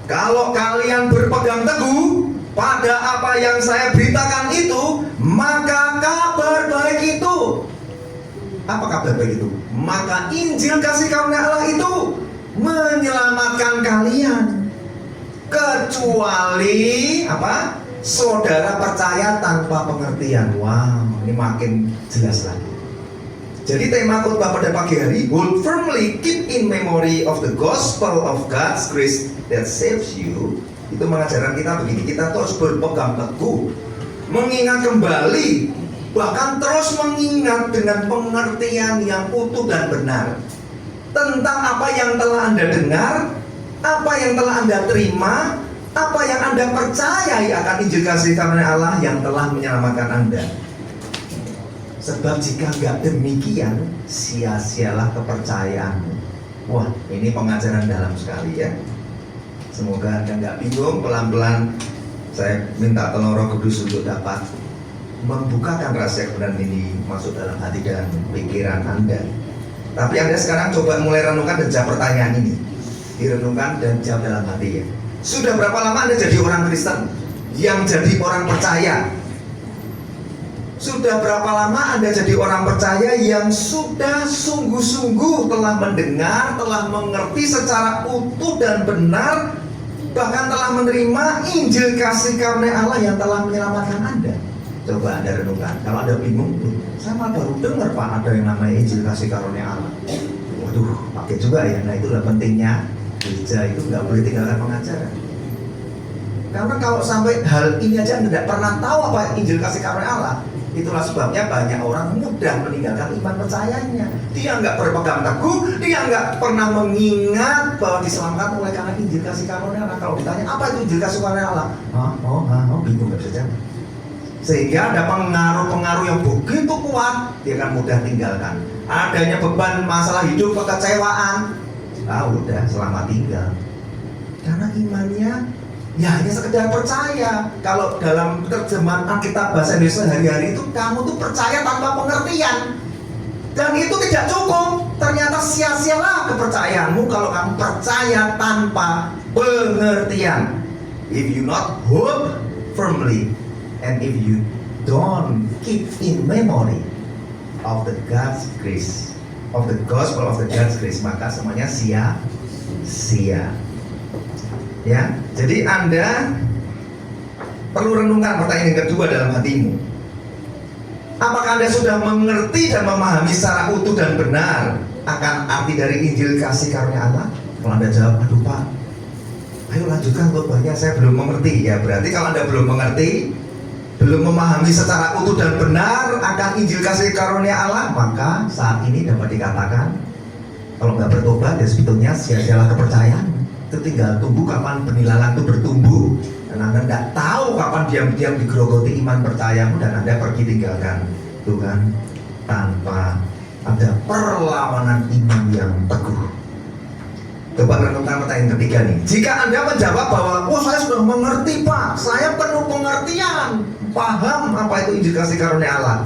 kalau kalian berpegang teguh pada apa yang saya beritakan itu, maka kabar baik itu. Apa kabar baik itu? Maka Injil kasih karunia Allah itu menyelamatkan kalian, kecuali apa? Saudara percaya tanpa pengertian. Wow, ini makin jelas lagi. Jadi tema khotbah pada pagi hari, hold firmly, keep in memory of the gospel of God's grace that saves you. Itu mengajarkan kita begini, kita terus berpegang teguh, mengingat kembali, bahkan terus mengingat dengan pengertian yang utuh dan benar tentang apa yang telah Anda dengar, apa yang telah Anda terima, apa yang Anda percayai akan Injil kasih karunia Allah yang telah menyelamatkan Anda. Sebab jika enggak demikian, sia-sialah kepercayaanmu. Wah, ini pengajaran dalam sekali ya. Semoga Anda nggak bingung. Pelan-pelan saya minta tolong Roh Kudus untuk dapat membukakan rahasia kebenaran ini masuk dalam hati dan pikiran Anda. Tapi Anda sekarang coba mulai renungkan dan jawab pertanyaan ini. Direnungkan dan jawab dalam hati ya. Sudah berapa lama Anda jadi orang Kristen yang jadi orang percaya? Sudah berapa lama Anda jadi orang percaya yang sudah sungguh-sungguh telah mendengar, telah mengerti secara utuh dan benar, bahkan telah menerima Injil kasih karunia Allah yang telah menyelamatkan Anda? Coba Anda renungkan. Kalau Anda bingung, saya malah baru dengar Pak ada yang namanya Injil kasih karunia Allah. Waduh, pakai juga ya. Nah, itulah pentingnya gereja itu nggak boleh tinggalkan pengajaran. Karena kalau sampai hal ini aja Anda tidak pernah tahu apa Injil kasih karunia Allah, itulah sebabnya banyak orang mudah meninggalkan iman percayanya. Dia nggak berpegang teguh, dia nggak pernah mengingat bahwa diselamatkan oleh karena Injil kasih karunia Allah. Kalau ditanya apa itu Injil kasih karunia Allah, bingung, nggak bisa jawab. Sehingga ada pengaruh-pengaruh yang begitu kuat, dia akan mudah tinggalkan. Adanya beban masalah hidup, kekecewaan, udah selamat tinggal. Karena imannya ya hanya sekedar percaya. Kalau dalam terjemahan Alkitab Bahasa Indonesia sehari-hari itu, kamu tuh percaya tanpa pengertian. Dan itu tidak cukup. Ternyata sia-sialah kepercayaanmu kalau kamu percaya tanpa pengertian. If you not hold firmly, and if you don't keep in memory of the God's grace, of the gospel of the God's grace, maka semuanya sia-sia. Ya, jadi Anda perlu renungkan pertanyaan yang kedua dalam hatimu. Apakah Anda sudah mengerti dan memahami secara utuh dan benar akan arti dari Injil kasih karunia Allah? Kalau Anda jawab, aduh Pak, ayo lanjutkan khotbahnya, saya belum mengerti. Ya berarti kalau Anda belum mengerti, belum memahami secara utuh dan benar akan Injil kasih karunia Allah, maka saat ini dapat dikatakan kalau nggak bertobat ya sebetulnya sia-sialah kepercayaan. Itu tinggal tunggu kapan benih lalang itu bertumbuh, dan Anda tidak tahu kapan diam-diam digerogoti iman percayamu dan Anda pergi tinggalkan Tuhan tanpa ada perlawanan iman yang teguh. Coba renungkan pertanyaan ketiga nih. Jika Anda menjawab bahwa, oh saya sudah mengerti Pak, saya penuh pengertian, paham apa itu Injil kasih karunia Allah.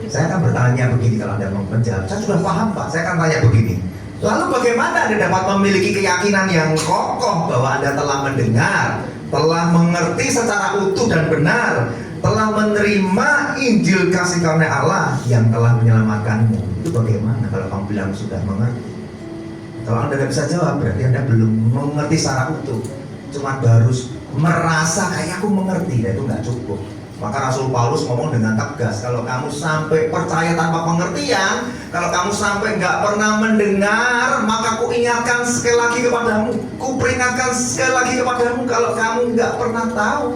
Saya akan bertanya begini kalau Anda menjawab, saya sudah paham Pak, saya akan tanya begini. Lalu bagaimana Anda dapat memiliki keyakinan yang kokoh bahwa Anda telah mendengar, telah mengerti secara utuh dan benar, telah menerima Injil kasih karunia Allah yang telah menyelamatkanmu? Itu bagaimana kalau kamu bilang sudah mengerti? Kalau Anda tidak bisa jawab, berarti Anda belum mengerti secara utuh. Cuma baru merasa kayak aku mengerti, dan itu nggak cukup. Maka Rasul Paulus ngomong dengan tegas, kalau kamu sampai percaya tanpa pengertian, kalau kamu sampai nggak pernah mendengar, maka ku ingatkan sekali lagi kepadamu, ku peringatkan sekali lagi kepadamu, kalau kamu nggak pernah tahu,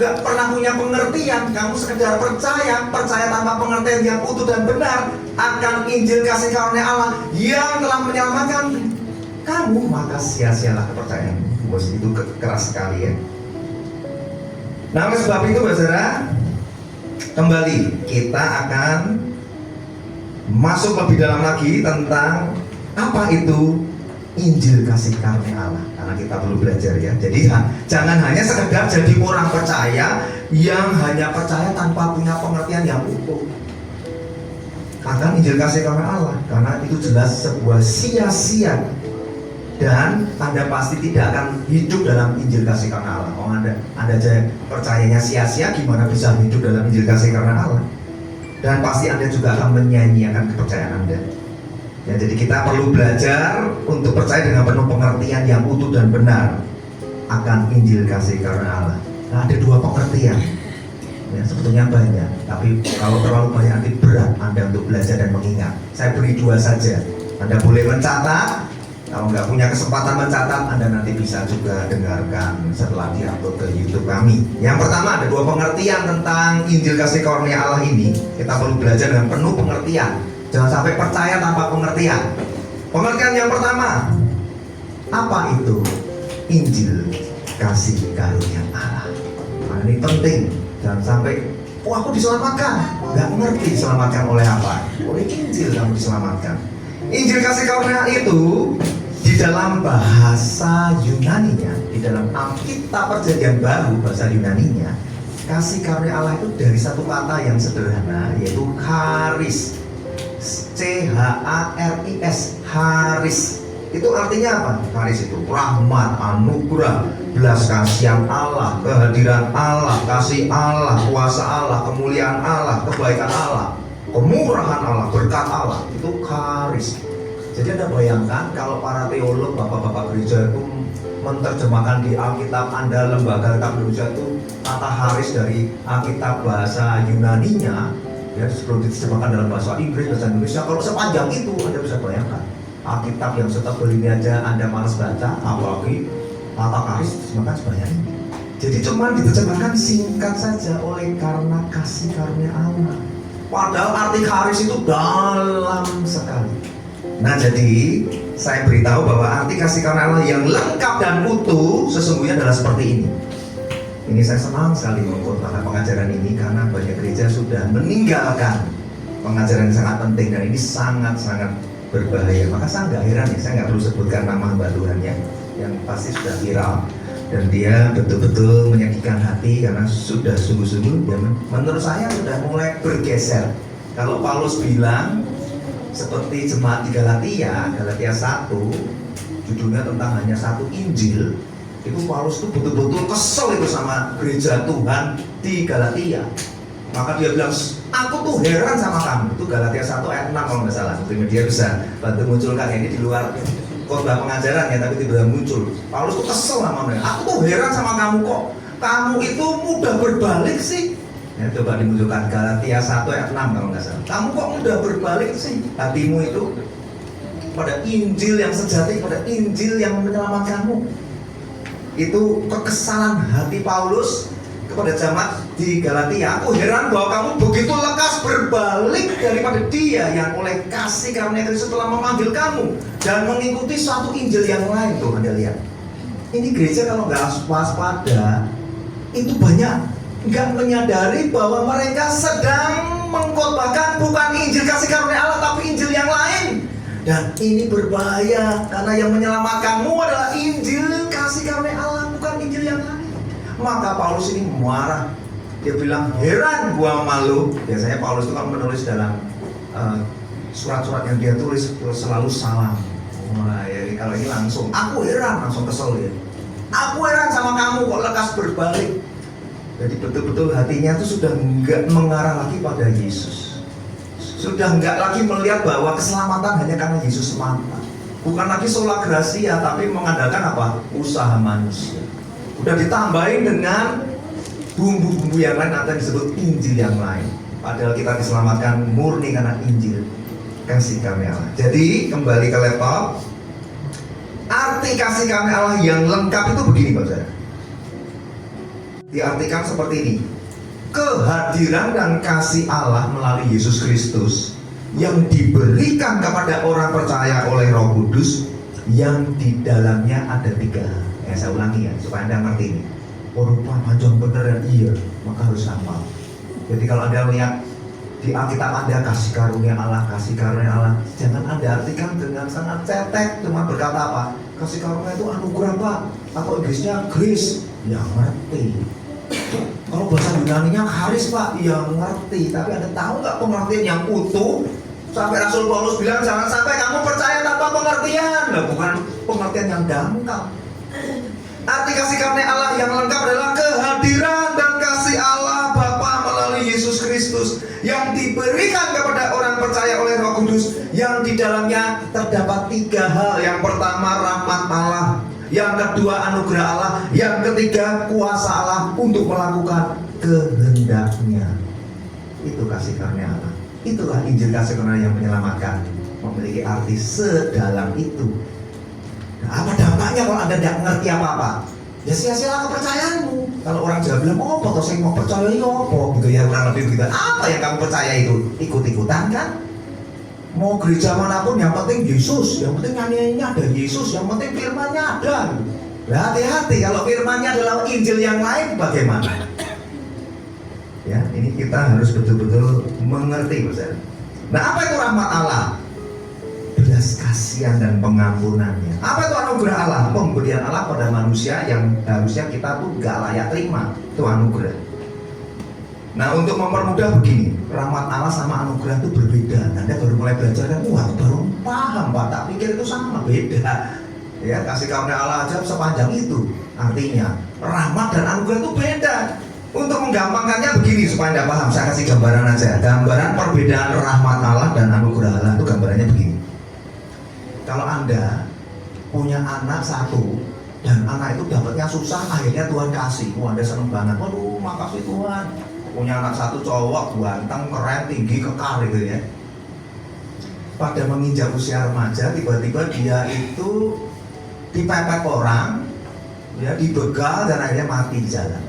nggak pernah punya pengertian, kamu sekedar percaya tanpa pengertian yang utuh dan benar akan Injil kasih karunia Allah yang telah menyelamatkan kamu, maka sia-sialah kepercayaanmu. Bos, itu keras sekali ya. Nah, oleh sebab itu saudara, kembali kita akan masuk lebih dalam lagi tentang apa itu Injil kasih karunia Allah, karena kita perlu belajar ya. Jadi jangan hanya sekedar jadi orang percaya yang hanya percaya tanpa punya pengertian yang utuh akan Injil kasih karunia Allah, karena itu jelas sebuah sia-sia dan Anda pasti tidak akan hidup dalam Injil kasih karunia Allah. Oh, Anda aja percayanya sia-sia, gimana bisa hidup dalam Injil kasih karunia Allah? Dan pasti Anda juga akan menyanyiakan kepercayaan Anda. Ya, jadi kita perlu belajar untuk percaya dengan penuh pengertian yang utuh dan benar akan Injil kasih karunia Allah. Nah, ada dua pengertian. Ya, sebetulnya banyak, tapi kalau terlalu banyak nanti berat Anda untuk belajar dan mengingat. Saya beri dua saja. Anda boleh mencatat. Kalau nggak punya kesempatan mencatat, Anda nanti bisa juga dengarkan setelah diupload ke YouTube kami. Yang pertama, ada dua pengertian tentang Injil kasih karunia Allah ini. Kita perlu belajar dengan penuh pengertian. Jangan sampai percaya tanpa pengertian. Pengertian yang pertama, apa itu Injil kasih karunia Allah? Nah, ini penting. Jangan sampai, oh aku diselamatkan. Nggak ngerti diselamatkan oleh apa? Oleh Injil kamu diselamatkan. Injil kasih karunia itu di dalam bahasa Yunaninya, di dalam Alkitab Perjanjian Baru bahasa Yunaninya, kasih karunia Allah itu dari satu kata yang sederhana, yaitu charis. C-H-A-R-I-S, charis. Itu artinya apa? Charis itu rahmat, anugerah, belas kasihan Allah, kehadiran Allah, kasih Allah, kuasa Allah, kemuliaan Allah, kebaikan Allah, kemurahan Allah, berkat Allah. Itu charis. Jadi Anda bayangkan kalau para teolog, bapak-bapak gereja itu menerjemahkan di Alkitab Anda, lembaga Alkitab Indonesia itu kata charis dari Alkitab bahasa Yunaninya, ya sebelum diterjemahkan dalam bahasa Inggris, bahasa Indonesia, kalau sepanjang itu Anda bisa bayangkan Alkitab yang setebal ini aja Anda malas baca, apalagi kata charis diterjemahkan sebanyak ini. Jadi cuma diterjemahkan singkat saja oleh karena kasih karunia Allah. Padahal arti charis itu dalam sekali. Nah, jadi saya beritahu bahwa arti kasih karunia Allah yang lengkap dan utuh sesungguhnya adalah seperti ini. Ini saya senang sekali mengkhotbahkan pengajaran ini karena banyak gereja sudah meninggalkan pengajaran yang sangat penting dan ini sangat-sangat berbahaya. Maka saya nggak heran ya, saya nggak perlu sebutkan nama hamba Tuhannya yang pasti sudah viral dan dia betul-betul menyakitkan hati karena sudah sungguh-sungguh dia menurut saya sudah mulai bergeser. Kalau Paulus bilang seperti jemaat di Galatia 1, judulnya tentang hanya satu Injil, itu Paulus itu betul-betul kesel itu sama gereja Tuhan di Galatia. Maka dia bilang, aku tuh heran sama kamu. Itu Galatia 1 ayat 6 kalau nggak salah. Mungkin dia bisa bantu munculkan ini di luar khotbah pengajaran ya, tapi tiba-tiba muncul. Paulus tuh kesel sama mereka. Aku tuh heran sama kamu kok. Kamu itu mudah berbalik sih. Ya, coba dimunculkan Galatia 1 ayat 6 kalau nggak salah. Kamu kok mudah berbalik sih hatimu itu pada Injil yang sejati, pada Injil yang menyelamatkanmu. Itu kekesalan hati Paulus kepada jemaat di Galatia. Aku heran bahwa kamu begitu lekas berbalik daripada dia yang oleh kasih karunia Kristus telah memanggil kamu dan mengikuti suatu Injil yang lain. Tuh Anda lihat, ini gereja kalau nggak waspada itu banyak nggak menyadari bahwa mereka sedang mengkhotbahkan bukan Injil kasih karunia Allah tapi Injil yang lain. Dan ini berbahaya karena yang menyelamatkanmu adalah Injil kasih karunia Allah, bukan Injil yang lain. Maka Paulus ini marah. Dia bilang, heran gua malu. Biasanya Paulus itu kan menulis dalam surat-surat yang dia tulis selalu salam. Nah, ya, kalau ini langsung, aku heran, langsung kesel ya. Aku heran sama kamu kok lekas berbalik. Jadi betul-betul hatinya itu sudah enggak mengarah lagi pada Yesus. Sudah enggak lagi melihat bahwa keselamatan hanya karena Yesus semata. Bukan lagi sola gratia, tapi mengandalkan apa? Usaha manusia. Udah ditambahin dengan bumbu-bumbu yang lain atau disebut Injil yang lain. Padahal kita diselamatkan murni karena Injil kasih karunia Allah. Jadi kembali ke laptop. Arti kasih karunia Allah yang lengkap itu begini, Pak Saudara. Diartikan seperti ini. Kehadiran dan kasih Allah melalui Yesus Kristus yang diberikan kepada orang percaya oleh Roh Kudus yang di dalamnya ada 3 hal. Ya, saya ulangi ya supaya Anda ngerti ini. Oh, Pak panjang bener ya, iya, maka harus hafal. Jadi kalau Anda lihat di Alkitab Anda kasih karunia Allah, jangan Anda artikan dengan sangat cetek, cuma berkata apa? Kasih karunia itu anugerah, Pak, atau Inggrisnya grace, yang ngerti. Kalau bahasa Yunaninya charis, Pak, yang ngerti. Tapi Anda tahu nggak pengertian yang utuh? Sampai Rasul Paulus bilang jangan sampai kamu percaya tanpa pengertian. Nah, bukan pengertian yang dangkal. Arti kasih karunia Allah yang lengkap adalah kehadiran dan kasih Allah Bapa melalui Yesus Kristus yang diberikan kepada orang percaya oleh Roh Kudus yang di dalamnya terdapat 3 hal. Yang pertama rahmat Allah, yang kedua anugerah Allah, yang ketiga kuasa Allah untuk melakukan kehendaknya. Itu kasih karunia Allah. Itulah Injil kasih karunia yang menyelamatkan, memiliki arti sedalam itu. Nah, apa dampaknya kalau Anda tidak mengerti apa-apa? Ya sia-sialah kepercayaanmu. Kalau orang Jawa bilang, oh atau saya mau percaya ini apa? Gitu ya, kurang lebih begitu. Apa yang kamu percaya itu? Ikut-ikutan kan? Mau gereja manapun yang penting Yesus, yang penting nyanyiannya ada Yesus, yang penting firman-Nya ada. Nah, hati-hati kalau firman-Nya adalah Injil yang lain bagaimana? Ya, ini kita harus betul-betul mengerti, Saudara. Nah, apa itu rahmat Allah? Belas kasihan dan pengampunannya. Apa itu anugerah Allah? Pemberian Allah pada manusia yang harusnya kita tuh gak layak terima. Itu anugerah. Nah, untuk mempermudah begini, rahmat Allah sama anugerah itu berbeda. Anda baru mulai belajar kan, wah baru paham, Pak, tak pikir itu sama, beda. Ya, kasih karunia Allah aja sepanjang itu. Artinya, rahmat dan anugerah itu beda. Untuk menggampangkannya begini supaya Anda paham, saya kasih gambaran aja. Gambaran perbedaan rahmat Allah dan anugerah Allah itu gambarannya begini. Kalau Anda punya anak 1 dan anak itu dapatnya susah, akhirnya Tuhan kasih, Anda seneng banget, waduh makasih Tuhan. Punya anak 1 cowok, ganteng, keren, tinggi, kekar gitu ya. Pada menginjak usia remaja, tiba-tiba dia itu dipepet orang, ya, dibegal dan akhirnya mati di jalan.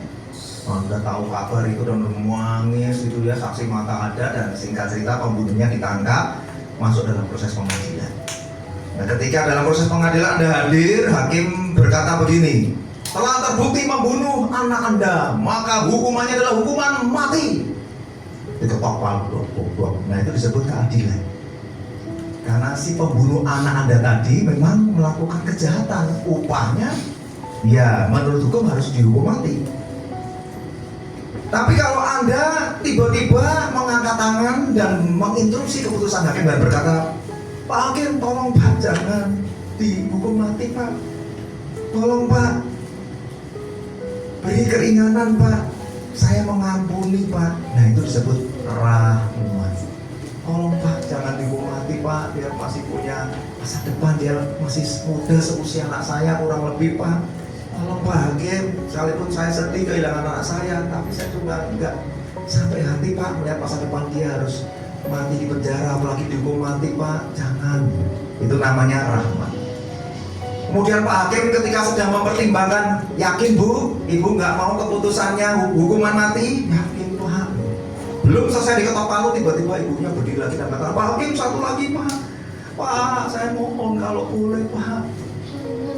Anda tahu kabar itu dan menangis itu ya, saksi mata ada, dan singkat cerita pembunuhnya ditangkap, masuk dalam proses pengadilan. Nah, ketika dalam proses pengadilan Anda hadir, hakim berkata begini, telah terbukti membunuh anak Anda, maka hukumannya adalah hukuman mati. Diketok palu. Nah, itu disebut keadilan. Karena si pembunuh anak Anda tadi memang melakukan kejahatan, upahnya ya menurut hukum harus dihukum mati. Tapi kalau Anda tiba-tiba mengangkat tangan dan menginstruksi keputusan hakim dan berkata, Pak Hakim, tolong Pak, jangan dihukum mati Pak. Tolong Pak, beri keringanan Pak, saya mengampuni Pak. Nah, itu disebut rahmat. Tolong Pak, jangan dihukum mati Pak, dia masih punya masa depan, dia masih muda seusia anak saya kurang lebih Pak. Tolong Pak Hakim, sekalipun saya sedih kehilangan anak saya, tapi saya juga enggak sampai hati Pak melihat masa depan dia harus mati di penjara, apalagi dihukum mati Pak, jangan. Itu namanya rahmat. Kemudian Pak Hakim ketika sedang mempertimbangkan, yakin Bu, Ibu nggak mau keputusannya hukuman mati? Yakin Pak. Belum selesai diketok palu, tiba-tiba ibunya berdiri lagi dan berkata, Pak Hakim, satu lagi Pak. Pak, saya mohon kalau boleh Pak,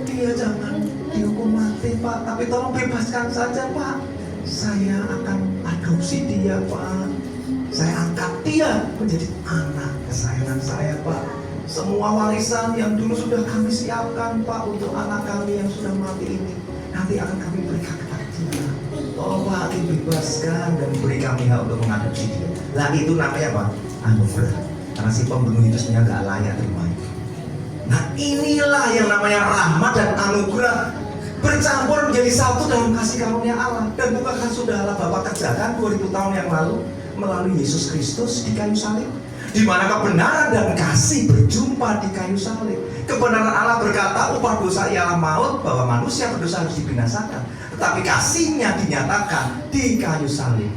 dia jangan dihukum mati Pak, tapi tolong bebaskan saja Pak. Saya akan adopsi dia Pak. Saya angkat dia menjadi anak kesayangan saya Pak. semua warisan yang dulu sudah kami siapkan Pak untuk anak kami yang sudah mati ini, nanti akan kami berikan kepada dia. Tolong Pak dibebaskan dan beri kami hak untuk mengadopsi dia. Lah itu namanya apa? Anugerah. Karena si pembunuh itu sebenarnya nggak layak terima itu. Nah inilah yang namanya rahmat dan anugerah bercampur menjadi satu dalam kasih karunia Allah. Dan bukankah sudah Allah Bapa kerjakan 2000 tahun yang lalu melalui Yesus Kristus di kayu salib, di mana kebenaran dan kasih berjumpa di kayu salib. Kebenaran Allah berkata upah dosa ialah maut, bahwa manusia berdosa harus dibinasakan. Tetapi kasihnya dinyatakan di kayu salib,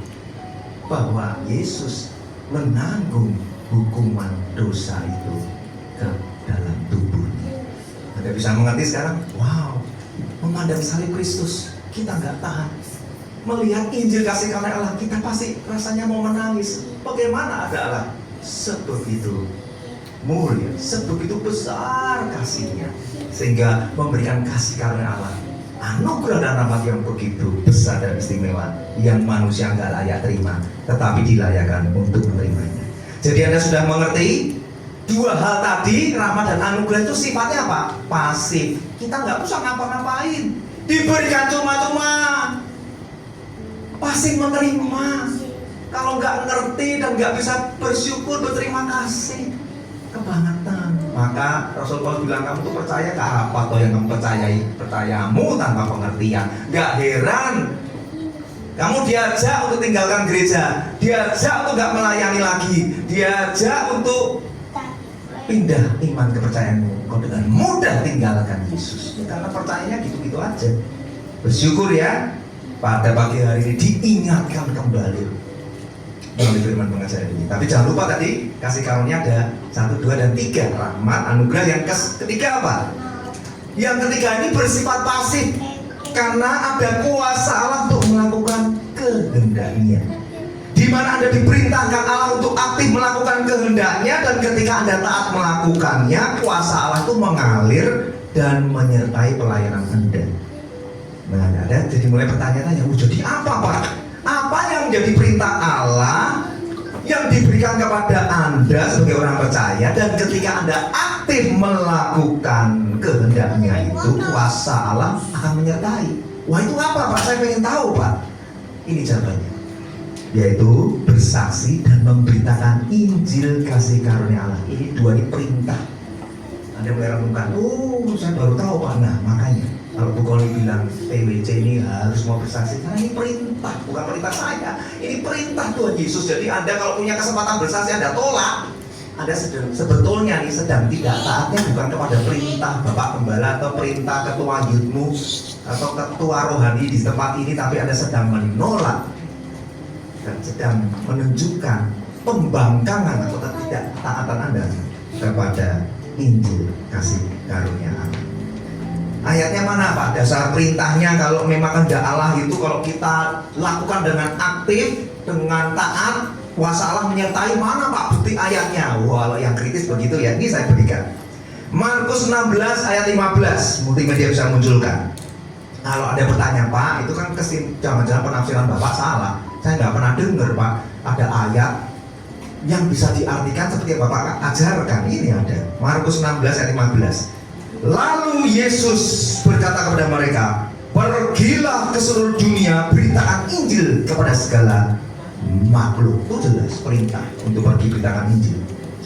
bahwa Yesus menanggung hukuman dosa itu ke dalam tubuhnya. Anda bisa mengerti sekarang? Wow, memandang salib Kristus, kita nggak tahan. Melihat Injil kasih karunia Allah, kita pasti rasanya mau menangis. Bagaimana ada Allah sebegitu mulia, sebegitu besar kasihnya, sehingga memberikan kasih karunia Allah, anugerah dan rahmat yang begitu besar dan istimewa, yang manusia nggak layak terima, tetapi dilayakkan untuk menerimanya. Jadi Anda sudah mengerti dua hal tadi, rahmat dan anugerah itu sifatnya apa? Pasif. Kita nggak usah ngapa-ngapain, diberikan cuma-cuma. Pasif menerima. Kalau nggak ngerti dan nggak bisa bersyukur, berterima kasih, kebangetan. Maka Rasul Paulus bilang, kamu tuh percaya ke apa toh yang kamu percayai? Percayamu tanpa pengertian. Gak heran kamu diajak untuk tinggalkan gereja, diajak untuk gak melayani lagi, diajak untuk pindah iman kepercayaanmu. Kau dengan mudah tinggalkan Yesus, karena percayanya gitu-gitu aja. Bersyukur ya, pada pagi hari ini diingatkan kembali melalui firman pengajaran ini. Tapi jangan lupa tadi kasih karunia ada 1, 2, dan 3. Rahmat, anugerah. Yang ketiga apa? Yang ketiga ini bersifat pasif, karena ada kuasa Allah untuk melakukan kehendaknya. Di mana Anda diperintahkan Allah untuk aktif melakukan kehendaknya, dan ketika Anda taat melakukannya, kuasa Allah itu mengalir dan menyertai pelayanan Anda. Nah, Anda jadi mulai bertanya-tanya, jadi apa Pak? Apa yang menjadi perintah Allah yang diberikan kepada Anda sebagai orang percaya, dan ketika Anda aktif melakukan kehendaknya itu, kuasa Allah akan menyertai. Wah, itu apa Pak? Saya pengen tahu Pak. Ini jawabannya, yaitu bersaksi dan memberitakan Injil kasih karunia Allah. Ini dua ini perintah. Anda mulai renungkan, oh saya baru tahu Pak. Nah makanya kalau Bu Koli bilang PWC ini harus mau bersaksi, karena ini perintah, bukan perintah saya. Ini perintah Tuhan Yesus. Jadi Anda kalau punya kesempatan bersaksi, Anda tolak, Anda sebetulnya nih sedang tidak taatnya bukan kepada perintah Bapak Gembala atau perintah ketua yudmu atau ketua rohani di tempat ini, tapi Anda sedang menolak dan sedang menunjukkan pembangkangan atau ketidaktaatan Anda kepada Injil kasih karunia Allah. Ayatnya mana Pak? Dasar perintahnya kalau memang kehendak Allah itu kalau kita lakukan dengan aktif, dengan taat, kuasa Allah menyertai, mana Pak bukti ayatnya? Walau yang kritis begitu ya, ini saya berikan. Markus 16 ayat 15, multimedia bisa munculkan. Kalau ada bertanya Pak, itu kan jangan-jangan penafsiran Bapak salah. Saya nggak pernah dengar Pak ada ayat yang bisa diartikan seperti yang Bapak ajarkan. Ini ada Markus 16 ayat 15. Lalu Yesus berkata kepada mereka, pergilah ke seluruh dunia, beritakan Injil kepada segala makhluk. Itu jelas perintah untuk pergi beritakan Injil.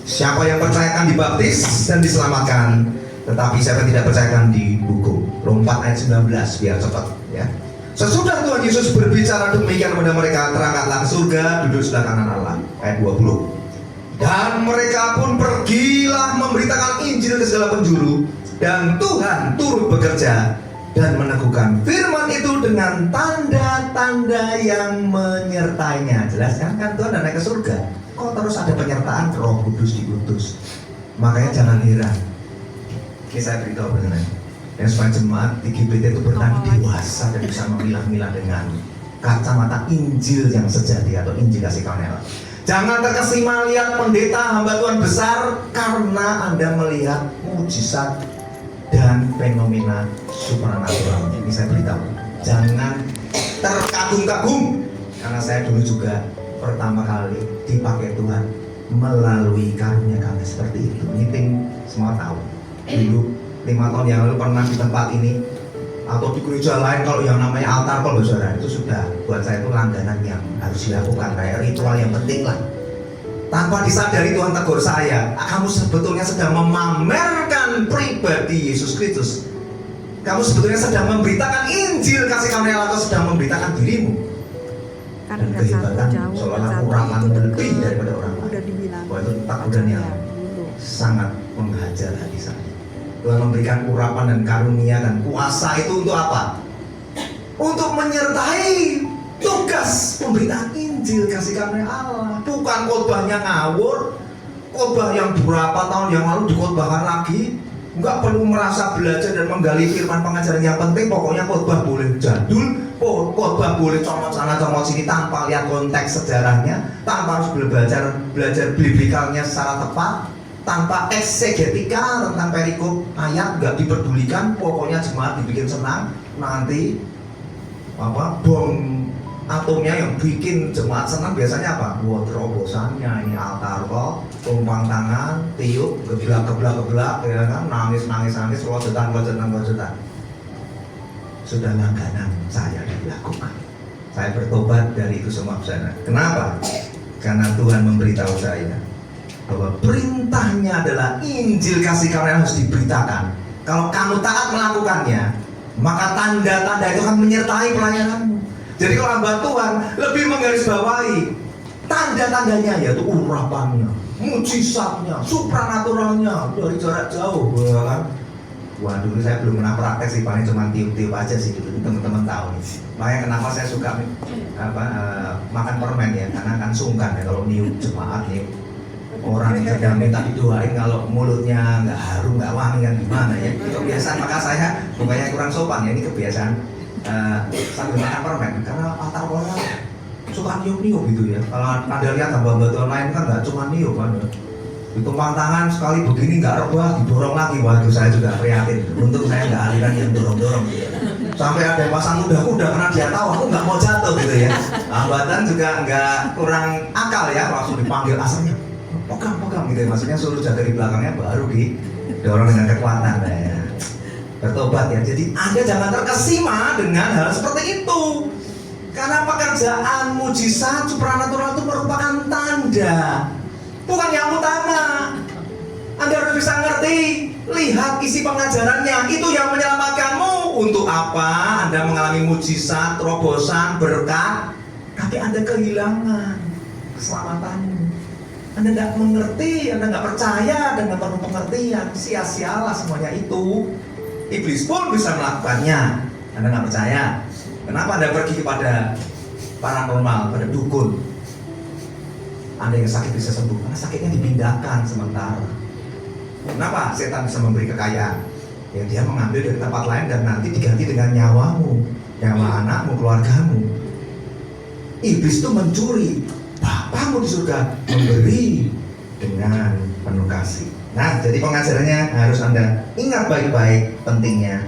Siapa yang percaya akan dibaptis dan diselamatkan, tetapi siapa yang tidak percaya akan dihukum. Rom 4 ayat 19, biar cepat ya. Sesudah Tuhan Yesus berbicara demikian kepada mereka, terangkatlah ke surga, duduk sebelah kanan Allah. Ayat 20. Dan mereka pun pergilah memberitakan Injil ke segala penjuru, dan Tuhan turut bekerja dan meneguhkan firman itu dengan tanda-tanda yang menyertainya. Jelas kan Tuhan dan naik ke surga, kok terus ada penyertaan Roh Kudus diutus. Makanya jangan heran. Ini saya beritahu benar. Dan supaya jemaat di GBT itu bertani dewasa dan bisa memilah-milah dengan kacamata Injil yang sejati atau Injil kasih karunia Allah. Jangan terkesima lihat pendeta hamba Tuhan besar karena Anda melihat mujizat dan fenomena supranatural. Ini saya beritahu, jangan terkagum-kagum, karena saya dulu juga pertama kali dipakai Tuhan melalui karunia kami seperti itu. Meeting semua tahu. Dulu 5 tahun yang lalu pernah di tempat ini atau di gereja lain, kalau yang namanya altar kalau saudara, itu sudah buat saya itu langganan yang harus dilakukan, kayak ritual yang penting lah. Tanpa disadari Tuhan tegur saya, kamu sebetulnya sedang memamerkan pribadi Yesus Kristus. Kamu sebetulnya sedang memberitakan Injil kasih karunia Allah, atau sedang memberitakan dirimu. Kan Dan kehebatan seolah-olah urapanmu lebih daripada orang lain. Wah, itu takudan yang sangat menghajar hati saya. Tuhan memberikan urapan dan karunia dan kuasa itu untuk apa? Untuk menyertai tugas pemberitaan Injil kasih karunia Allah. Bukan khotbahnya ngawur, khotbah yang berapa tahun yang lalu dikhotbahkan lagi. Enggak perlu merasa belajar dan menggali firman pengajaran yang penting. Pokoknya khotbah boleh jadul, khotbah boleh comot sana comot sini tanpa lihat konteks sejarahnya, tanpa harus belajar biblikalnya secara tepat, tanpa eksegetika tentang perikop ayat, nggak dipedulikan. Pokoknya jemaat dibikin senang. Nanti bom atomnya yang bikin jemaat senang biasanya apa? Wah, terobosannya ini altar kok, tumpang tangan, tiup, geblak, ya kan, nangis, rojotan. Sudah langganan saya dilakukan. Saya bertobat dari itu semua sana. Kenapa? Karena Tuhan memberitahu saya bahwa perintahnya adalah Injil kasih karunia harus diberitakan. Kalau kamu taat melakukannya, maka tanda-tanda itu akan menyertai pelayananmu. Jadi kalau hamba Tuhan lebih menggarisbawahi tanda-tandanya, yaitu urapannya, mujizatnya, supranaturalnya dari jarak jauh, kan? Wah, dulu saya belum pernah praktek sih, paling cuma tiup-tiup aja sih, gitu. Teman-teman tahu nih. Makanya kenapa saya suka makan permen ya, karena kan sungkan ya kalau niup jemaat, niup orang yang sedang minta didoain, kalau mulutnya nggak harum, nggak wangi kan gimana ya? Itu kebiasaan, maka saya bukannya kurang sopan ya, ini kebiasaan sambil makan permen, karena altar orang suka niup-niup gitu ya. Kalau ada lihat hamba-hamba Tuhan lain kan nggak cuma niup kan, ditumpang tangan sekali begini nggak rebah, didorong lagi. Waduh, saya juga prihatin. Untung saya nggak aliran yang dorong-dorong gitu. Sampai ada yang pasang kuda-kuda karena dia tahu aku nggak mau jatuh gitu ya. Hambatan juga nggak kurang akal ya, langsung dipanggil asalnya pegang gitu ya. Maksudnya suruh jaga di belakangnya, baru didorong dengan kekuatan ya. Bertobat ya. Jadi Anda jangan terkesima dengan hal seperti itu. Karena pekerjaan mujizat supranatural itu merupakan tanda, bukan yang utama. Anda harus bisa ngerti, lihat isi pengajarannya, itu yang menyelamatkanmu. Untuk apa Anda mengalami mujizat, terobosan, berkat, tapi Anda kehilangan keselamatanmu? Anda tidak mengerti, Anda nggak percaya, dan nggak perlu pengertian, sia-sialah semuanya itu. Iblis pun bisa melakukannya. Anda nggak percaya? Kenapa Anda pergi kepada paranormal, pada dukun? Anda yang sakit bisa sembuh, karena sakitnya dipindahkan sementara. Kenapa setan bisa memberi kekayaan? Ya, dia mengambil dari tempat lain dan nanti diganti dengan nyawamu, nyawa anakmu, keluargamu. Iblis itu mencuri, Bapamu di surga memberi dengan penuh kasih. Nah, jadi pengajarannya harus Anda ingat baik-baik pentingnya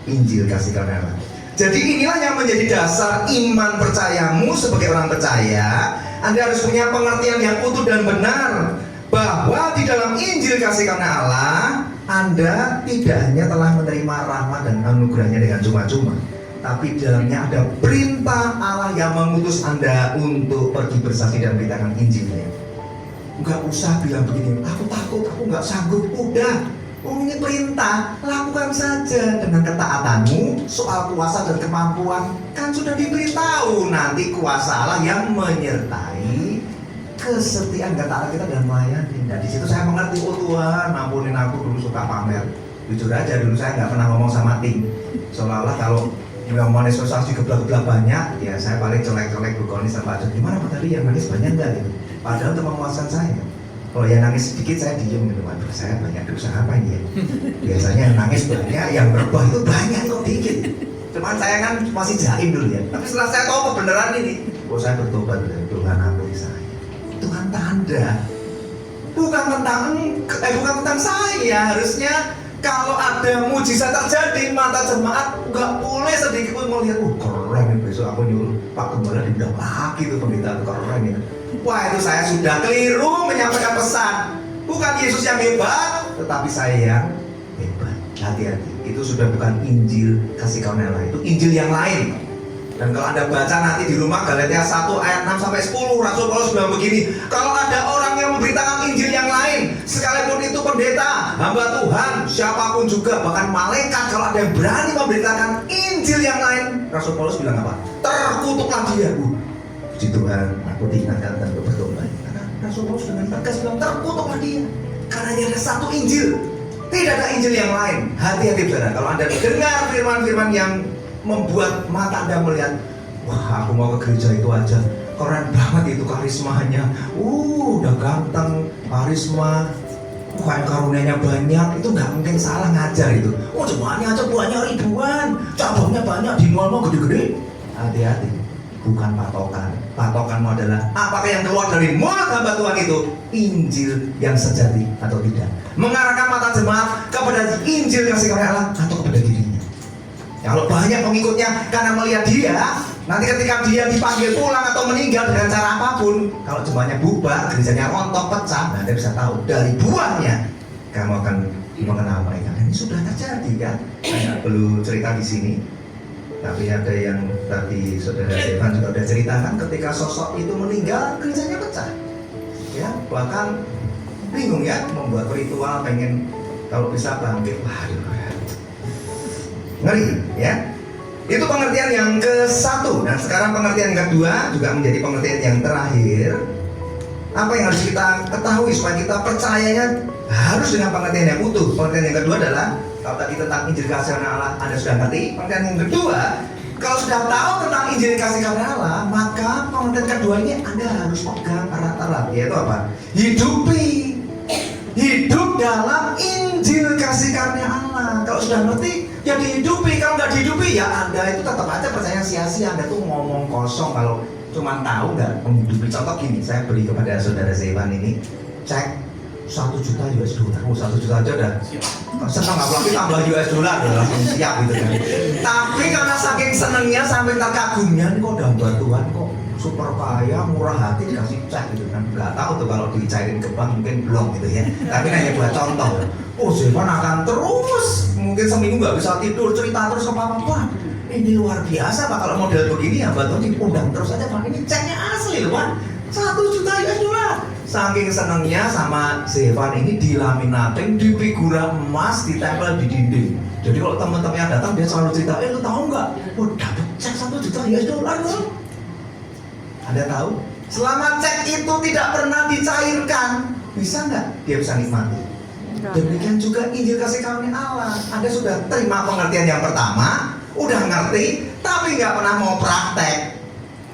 Injil kasih karunia Allah. Jadi inilah yang menjadi dasar iman percayamu sebagai orang percaya. Anda harus punya pengertian yang utuh dan benar bahwa di dalam Injil kasih karunia Allah, Anda tidak hanya telah menerima rahmat dan anugerahnya dengan cuma-cuma, tapi di dalamnya ada perintah Allah yang mengutus Anda untuk pergi bersaksi dan beritakan Injilnya. Enggak usah bilang begini, aku takut, aku nggak sanggup. Udah, ini perintah, lakukan saja dengan ketaatanmu. Soal kuasa dan kemampuan kan sudah diberitahu. Nanti kuasa Allah yang menyertai kesetiaan kata kita dan melayani. Nah, di situ saya mengerti, oh Tuhan, ampunin aku dulu suka pamer. Jujur aja, dulu saya nggak pernah ngomong sama tim. Seolah-olah kalau yang manifestasi geblak-geblak banyak, ya saya paling colek-colek Bukoni sama Pak. Gimana Pak tadi yang nangis banyak nggak gitu? Padahal untuk memuaskan saya. Kalau yang nangis sedikit saya diem gitu. Waduh, saya banyak dosa apa ini ya? Biasanya yang nangis banyak, yang berubah itu banyak kok dikit. Cuman saya kan masih jaim dulu ya. Tapi setelah saya tahu kebenaran ini, saya bertobat dan Tuhan ampuni saya. Itu kan tanda. Bukan tentang saya. Harusnya kalau ada mujizat terjadi, mata jemaat nggak boleh sedikit pun melihat, keren nih besok aku nyuruh Pak Gembala diundang lagi tuh pendeta, keren ya. wah itu saya sudah keliru menyampaikan pesan. Bukan Yesus yang hebat, tetapi saya yang hebat. Hati-hati, itu sudah bukan Injil kasih karunia Allah, itu Injil yang lain. Dan kalau Anda baca nanti di rumah Galatia 1 ayat 6-10, Rasul Paulus bilang begini, kalau ada orang yang memberitakan Injil yang lain, sekalipun itu pendeta, hamba Tuhan, siapapun juga, bahkan malaikat, kalau ada yang berani memberitakan Injil yang lain, Rasul Paulus bilang apa? Terkutuklah dia. Puji Tuhan, aku diingatkan dan bertobat. Karena Rasul Paulus dengan tegas bilang terkutuklah dia, karena hanya ada satu Injil, tidak ada Injil yang lain. Hati-hati saudara, kalau Anda dengar firman-firman yang membuat mata Anda melihat, wah aku mau ke gereja itu aja, keren banget itu karismanya, udah ganteng, karisma, karunianya banyak, itu nggak mungkin salah ngajar itu. Oh jemaatnya aja banyak ribuan, cabangnya banyak, di mall mau gede-gede. Hati-hati, bukan patokan. Patokanmu adalah apakah yang keluar dari mulut hamba Tuhan itu Injil yang sejati atau tidak, mengarahkan mata jemaat kepada Injil kasih karunia Allah atau kepada dirinya. Kalau banyak pengikutnya karena melihat dia, nanti ketika dia dipanggil pulang atau meninggal dengan cara apapun, kalau jemaatnya bubar, gerejanya rontok, pecah, nah Anda bisa tahu dari buahnya kamu akan mengenal mereka. Dan ini sudah terjadi kan? Saya perlu cerita di sini, tapi ada yang tadi saudara Stefan juga sudah ceritakan, ketika sosok itu meninggal, gerejanya pecah. Ya, bahkan bingung ya, membuat ritual pengen kalau bisa bangkit. Waduh, ngeri ya. Itu pengertian yang ke-1. Dan sekarang pengertian yang kedua juga menjadi pengertian yang terakhir. Apa yang harus kita ketahui supaya kita percayanya harus dengan pengertian yang utuh. Pengertian yang kedua adalah, kalau tadi tentang Injil kasih karunia Allah Anda sudah ngerti. Pengertian yang kedua, kalau sudah tahu tentang Injil kasih karunia Allah, maka pengertian kedua ini Anda harus pegang erat-erat, yaitu apa? Hidupi. Hidup dalam Injil kasih karunia Allah. Kalau sudah ngerti, ya dihidupi. Kalau nggak dihidupi, ya Anda itu tetap aja percaya sia-sia. Anda tuh ngomong kosong kalau cuma tahu nggak menghidupi. Contoh gini, saya beri kepada saudara Zevan ini cek 1 juta US dollar. 1 juta aja udah senang, apalagi tambah US dollar udah langsung siap gitu kan. Tapi karena saking senengnya sampai terkagumnya, kok udah Tuhan kok super kaya, murah hati, dikasih cek gitu kan. Nggak tahu tuh kalau dicairin ke bank mungkin belum gitu ya. Tapi hanya buat contoh. Oh Zevan akan terus, mungkin seminggu nggak bisa tidur, cerita terus ke papa. Ini luar biasa Pak, kalau model begini ya Mbak Tony undang terus aja Pak. Ini ceknya asli loh Pak, 1 juta US dollar. Saking senengnya sama Zevan ini dilaminating, di figura emas, ditempel di dinding. Jadi kalau teman-temannya datang dia selalu cerita, lu tahu nggak? Oh dapet cek 1 juta US dollar loh. Anda tahu? Selama cek itu tidak pernah dicairkan, bisa nggak dia bisa nikmati? Demikian juga Injil kasih karunia Allah. Anda sudah terima pengertian yang pertama, udah ngerti, tapi nggak pernah mau praktek,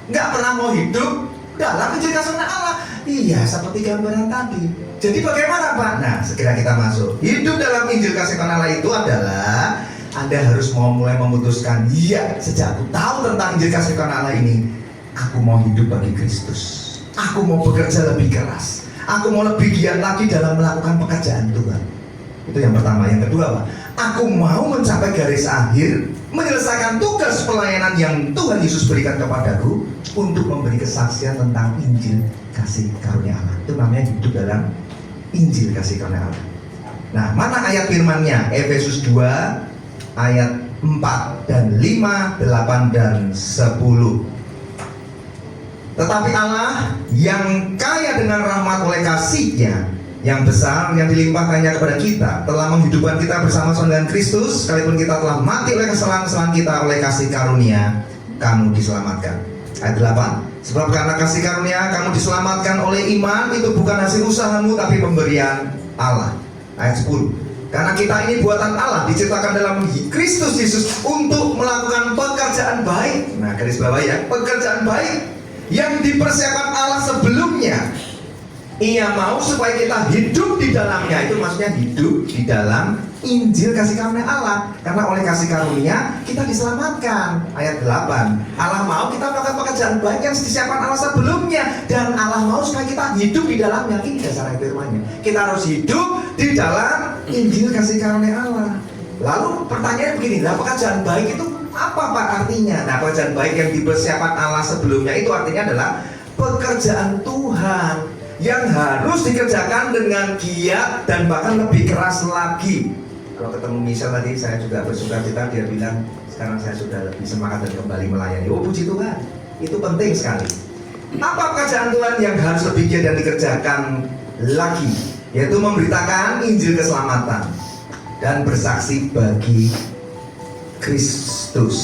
nggak pernah mau hidup dalam Injil kasih karunia Allah. Iya, seperti gambaran tadi. Jadi bagaimana Pak? Nah, segera kita masuk. Hidup dalam Injil kasih karunia Allah itu adalah Anda harus mau mulai memutuskan, iya, sejak aku tahu tentang Injil kasih karunia Allah ini, aku mau hidup bagi Kristus. Aku mau bekerja lebih keras. Aku mau lebih giat lagi dalam melakukan pekerjaan Tuhan. Itu yang pertama. Yang kedua Pak, aku mau mencapai garis akhir, menyelesaikan tugas pelayanan yang Tuhan Yesus berikan kepadaku untuk memberi kesaksian tentang Injil kasih karunia Allah. Itu namanya hidup dalam Injil kasih karunia Allah. Nah, mana ayat firman-Nya? Efesus 2 ayat 4 dan 5, 8 dan 10. Tetapi Allah yang kaya dengan rahmat oleh kasih-Nya yang besar yang dilimpahkannya kepada kita telah menghidupkan kita bersama-sama dengan Kristus, sekalipun kita telah mati oleh kesalahan-kesalahan kita, oleh kasih karunia kamu diselamatkan. Ayat 8. Sebab karena kasih karunia kamu diselamatkan oleh iman, itu bukan hasil usahamu tapi pemberian Allah. Ayat 10. Karena kita ini buatan Allah, diciptakan dalam Kristus Yesus untuk melakukan pekerjaan baik. Nah, garis bawah ya, pekerjaan baik yang dipersiapkan Allah sebelumnya. Ia mau supaya kita hidup di dalamnya. Itu maksudnya hidup di dalam Injil kasih karunia Allah. Karena oleh kasih karunia kita diselamatkan. Ayat 8. Allah mau kita melakukan pekerjaan baik yang disiapkan Allah sebelumnya. Dan Allah mau supaya kita hidup di dalamnya. Ini dasar firman-Nya. Kita harus hidup di dalam Injil kasih karunia Allah. Lalu pertanyaannya begini, lah pekerjaan baik itu apa Pak artinya? Nah, pekerjaan baik yang dipersiapkan Allah sebelumnya itu artinya adalah pekerjaan Tuhan yang harus dikerjakan dengan giat dan bahkan lebih keras lagi. Kalau ketemu Michelle tadi, saya juga bersuka cita, dia bilang sekarang saya sudah lebih semangat dan kembali melayani. Oh puji Tuhan, itu penting sekali. Apa pekerjaan Tuhan yang harus lebih giat dan dikerjakan lagi? Yaitu memberitakan Injil keselamatan dan bersaksi bagi Kristus.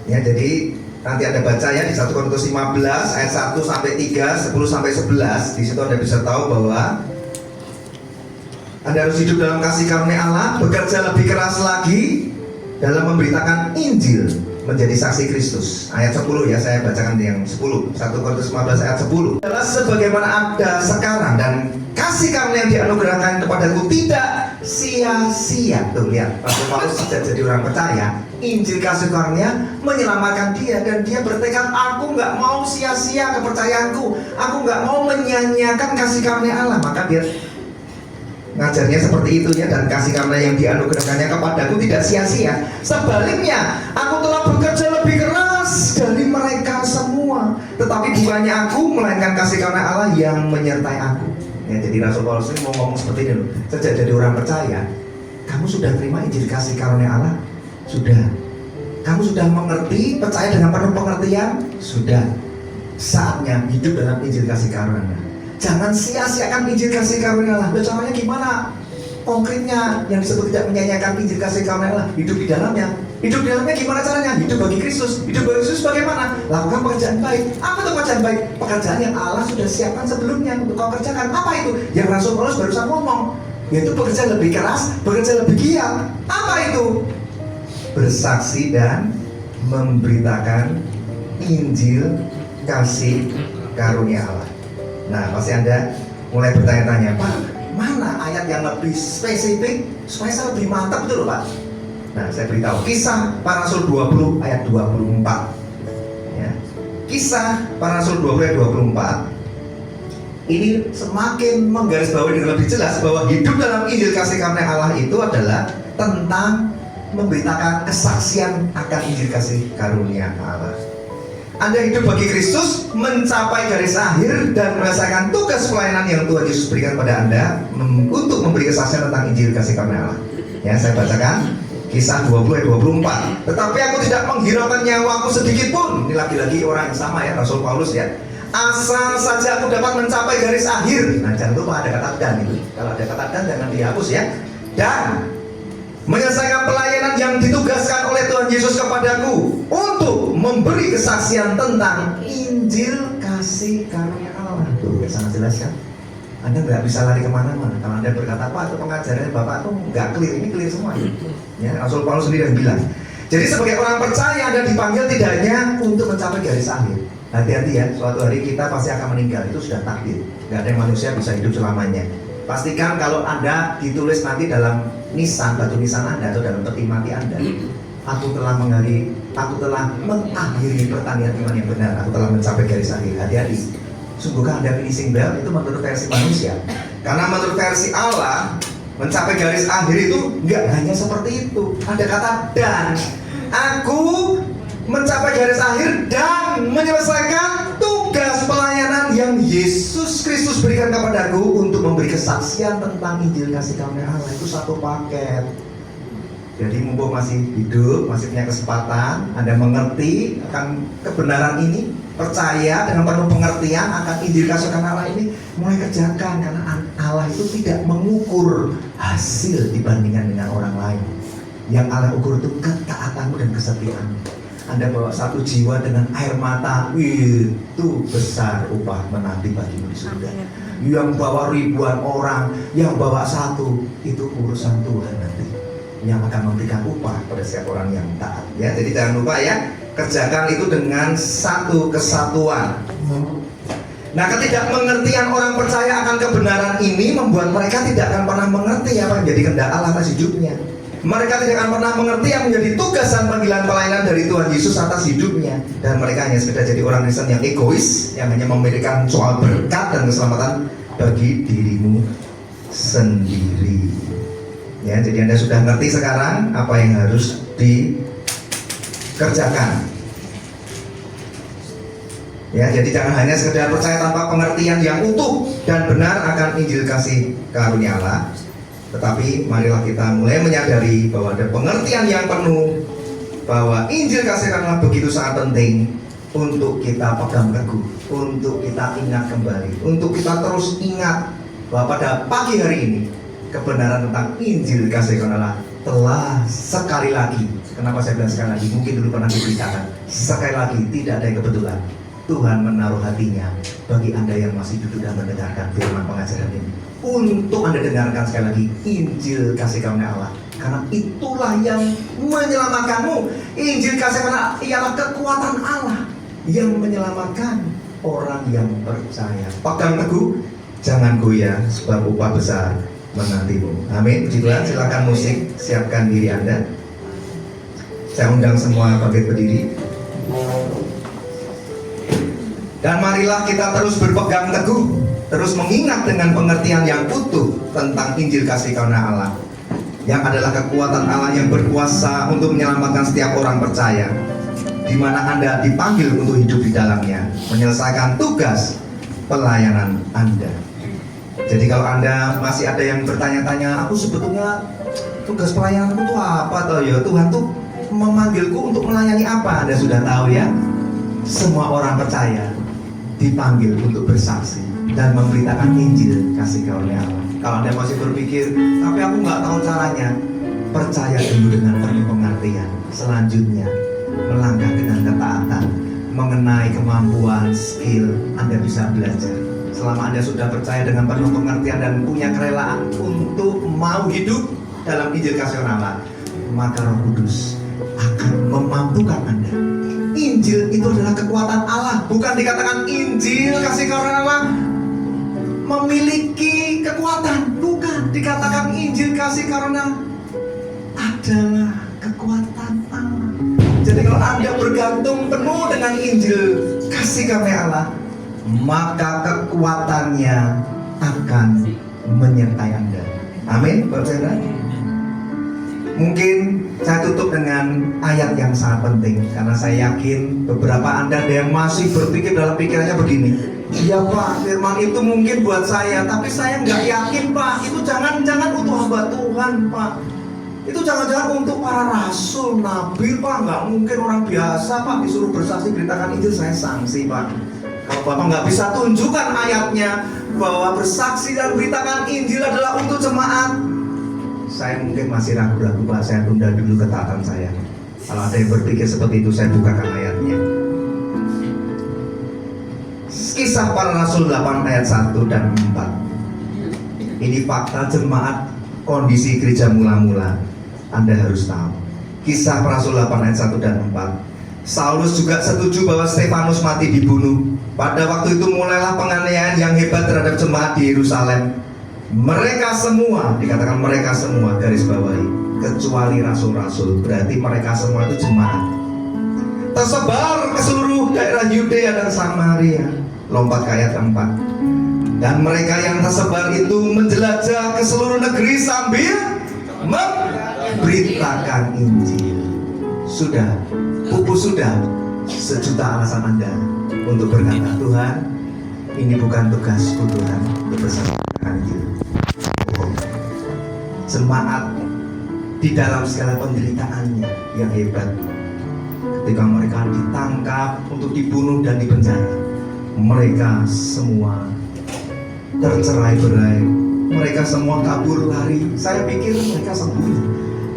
Ya, jadi nanti Anda baca ya di 1 Korintus 15 ayat 1 sampai 3, 10 sampai 11. Di situ Anda bisa tahu bahwa Anda harus hidup dalam kasih karunia Allah, bekerja lebih keras lagi dalam memberitakan Injil, menjadi saksi Kristus. Ayat 10 ya, saya bacakan yang 10. 1 Korintus 15 ayat 10. Adalah sebagaimana ada sekarang, dan kasih karunia yang dianugerahkan kepadaku tidak sia-sia. Tuh lihat, Rasul Paulus sejak jadi orang percaya, Injil kasih karunia menyelamatkan dia, dan dia bertekad, aku nggak mau sia-sia kepercayaanku, aku nggak mau menyia-nyiakan kasih karunia Allah. Maka dia ngajarnya seperti itu ya, dan kasih karunia yang dianugerahkannya kepadaku tidak sia-sia. Sebaliknya, aku telah bekerja lebih keras dari mereka semua, tetapi bukannya aku, melainkan kasih karunia Allah yang menyertai aku. Ya, jadi Rasul Paulus ini mau ngomong seperti ini loh. Sejak jadi orang percaya, kamu sudah terima Injil kasih karunia Allah? Sudah. Kamu sudah mengerti, percaya dengan penuh pengertian? Sudah. Saatnya hidup dalam Injil kasih karunia. Jangan sia-siakan Injil kasih karunia Allah. Caranya gimana? Konkretnya yang disebut tidak menyanyiakan Injil kasih karunia Allah, hidup di dalamnya. Hidup di dalamnya gimana caranya? Hidup bagi Kristus. Hidup bagi Kristus bagaimana? Lakukan pekerjaan baik. Apa itu pekerjaan baik? Pekerjaan yang Allah sudah siapkan sebelumnya untuk kau kerjakan. Apa itu? Yang Rasul Paulus barusan ngomong, yaitu bekerja lebih keras, bekerja lebih giat. Apa itu? Bersaksi dan memberitakan Injil kasih karunia Allah. Nah, pasti Anda mulai bertanya-tanya, Pak, mana ayat yang lebih spesifik supaya saya lebih mantap itu loh, Pak? Nah, saya beritahu, Kisah Para Rasul 20 ayat 24 ya. Kisah Para Rasul 20 ayat 24 ini semakin menggarisbawahi dengan lebih jelas bahwa hidup dalam Injil kasih karunia Allah itu adalah tentang memberitakan kesaksian akan Injil kasih karunia Allah. Anda hidup bagi Kristus, mencapai garis akhir dan merasakan tugas pelayanan yang Tuhan Yesus berikan pada Anda untuk memberi kesaksian tentang Injil kasih karunia Allah. Ya, saya bacakan Kisah 20 ayat 24. Tetapi aku tidak menghiraukan nyawaku sedikit pun. Ini lagi-lagi orang yang sama ya, Rasul Paulus ya. Asal saja aku dapat mencapai garis akhir. Nah, jangan lupa ada kata dan itu. Kalau ada kata dan jangan dihapus ya. Dan menyelesaikan pelayanan yang ditugaskan oleh Tuhan Yesus kepadaku untuk memberi kesaksian tentang Injil kasih karunia Allah. Tuh, sangat jelas kan? Anda nggak bisa lari kemana-mana. Kalau Anda berkata, Pak, itu pengajarannya Bapak tuh nggak clear, ini clear semua. Ya, Rasul Paulus sendiri yang bilang. Jadi sebagai orang percaya, Anda dipanggil tidak hanya untuk mencapai garis akhir. Hati-hati ya, suatu hari kita pasti akan meninggal, itu sudah takdir. Nggak ada yang manusia bisa hidup selamanya. Pastikan kalau Anda ditulis nanti dalam nisan, batu nisan Anda atau dalam peti mati Anda, aku telah mengakhiri pertandingan iman yang benar, aku telah mencapai garis akhir. Hati-hati. Sungguhkah Anda finishing bell? Itu menurut versi manusia. Karena menurut versi Allah, mencapai garis akhir itu nggak hanya seperti itu. Ada kata dan. Aku mencapai garis akhir dan menyelesaikan tugas pelayanan yang Yesus Kristus berikan kepadaku untuk memberi kesaksian tentang Injil kasih karunia Allah. Itu satu paket. Jadi mumpung masih hidup, masih punya kesempatan, Anda mengerti akan kebenaran ini, percaya dengan penuh pengertian akan Injil kasih karunia Allah ini, mulai kerjakan. Karena Allah itu tidak mengukur hasil dibandingkan dengan orang lain. Yang Allah ukur itu ketaatanmu dan kesetiaanmu. Anda bawa satu jiwa dengan air mata, itu besar upah menanti bagimu di surga. Yang bawa ribuan orang, yang bawa satu, itu urusan Tuhan nanti, yang akan memberikan upah pada setiap orang yang taat. Ya, jadi jangan lupa ya, kerjakan itu dengan satu kesatuan. Nah, ketidakmengertian orang percaya akan kebenaran ini membuat mereka tidak akan pernah mengerti apa yang menjadi kehendak Allah atas hidupnya. Mereka tidak akan pernah mengerti yang menjadi tugas dan panggilan pelayanan dari Tuhan Yesus atas hidupnya. Dan mereka hanya sekedar jadi orang Kristen yang egois, yang hanya memikirkan soal berkat dan keselamatan bagi dirimu sendiri. Ya, jadi Anda sudah ngerti sekarang apa yang harus dikerjakan. Ya, jadi jangan hanya sekedar percaya tanpa pengertian yang utuh dan benar akan Injil kasih karunia Allah, tetapi marilah kita mulai menyadari bahwa ada pengertian yang penuh bahwa Injil kasih karunia Allah begitu sangat penting untuk kita pegang teguh, untuk kita ingat kembali, untuk kita terus ingat bahwa pada pagi hari ini kebenaran tentang Injil kasih karunia Allah telah sekali lagi, kenapa saya bilang sekali lagi, mungkin dulu pernah diberitakan, sekali lagi tidak ada yang kebetulan. Tuhan menaruh hatinya bagi Anda yang masih duduk dan mendengarkan firman pengajaran ini, untuk Anda dengarkan sekali lagi Injil kasih karunia Allah, karena itulah yang menyelamatkanmu. Injil kasih karunia Allah ialah kekuatan Allah yang menyelamatkan orang yang percaya. Pegang teguh, jangan goyah, sebab upah besar menantimu. Amin. Puji Tuhan. Silakan musik, siapkan diri Anda. Saya undang semua bangkit berdiri. Dan marilah kita terus berpegang teguh, terus mengingat dengan pengertian yang utuh tentang Injil kasih karunia Allah, yang adalah kekuatan Allah yang berkuasa untuk menyelamatkan setiap orang percaya, di mana Anda dipanggil untuk hidup di dalamnya, menyelesaikan tugas pelayanan Anda. Jadi kalau Anda masih ada yang bertanya-tanya, aku sebetulnya tugas pelayananku itu apa toh ya? Tuhan tuh memanggilku untuk melayani apa? Anda sudah tahu ya? Semua orang percaya dipanggil untuk bersaksi dan memberitakan Injil kasih karunia Allah. Kalau Anda masih berpikir, tapi aku nggak tahu caranya, percaya dulu dengan penuh pengertian. Selanjutnya melangkah dengan ketaatan, mengenai kemampuan, skill, Anda bisa belajar. Selama Anda sudah percaya dengan penuh pengertian dan punya kerelaan untuk mau hidup dalam Injil kasih karunia Allah, maka Roh Kudus akan memampukan Anda. Injil itu adalah kekuatan Allah, bukan dikatakan Injil kasih karunia Allah memiliki kekuatan, bukan dikatakan Injil kasih karunia adalah kekuatan Allah. Jadi kalau Anda bergantung penuh dengan Injil kasih karunia Allah, maka kekuatannya akan menyertai Anda. Amin, Bapak Saudara. Mungkin saya tutup dengan ayat yang sangat penting, karena saya yakin beberapa Anda ada yang masih berpikir dalam pikirannya begini, iya Pak, firman itu mungkin buat saya, tapi saya nggak yakin Pak, itu jangan-jangan untuk hamba Tuhan Pak, itu jangan-jangan untuk para rasul, nabi Pak, nggak mungkin orang biasa Pak disuruh bersaksi beritakan Injil, saya sanksi Pak. Kalau Bapak nggak bisa tunjukkan ayatnya bahwa bersaksi dan beritakan Injil adalah untuk jemaat, saya mungkin masih ragu-ragu Pak, saya tunda dulu ketaatan saya. Kalau ada yang berpikir seperti itu, saya bukakan ayatnya. Kisah Para Rasul 8 ayat 1 dan 4. Ini fakta jemaat kondisi gereja mula-mula, Anda harus tahu. Kisah Para Rasul 8 ayat 1 dan 4. Saulus juga setuju bahwa Stefanus mati dibunuh. Pada waktu itu mulailah penganiayaan yang hebat terhadap jemaat di Yerusalem. Mereka semua, dikatakan mereka semua, garis bawahi, kecuali rasul-rasul, berarti mereka semua itu jemaat, tersebar ke seluruh daerah Yudea dan Samaria. Lompat ke ayat 4. Dan mereka yang tersebar itu menjelajah ke seluruh negeri sambil memberitakan Injil. Sudah, pupus sudah, sejuta alasan Anda untuk berkata, Tuhan, ini bukan tugasku Tuhan untuk bersaksikan Injil. Jemaat di dalam segala penderitaannya yang hebat, ketika mereka ditangkap untuk dibunuh dan dipenjara, mereka semua tercerai-berai, mereka semua kabur lari. Saya pikir mereka sembunyi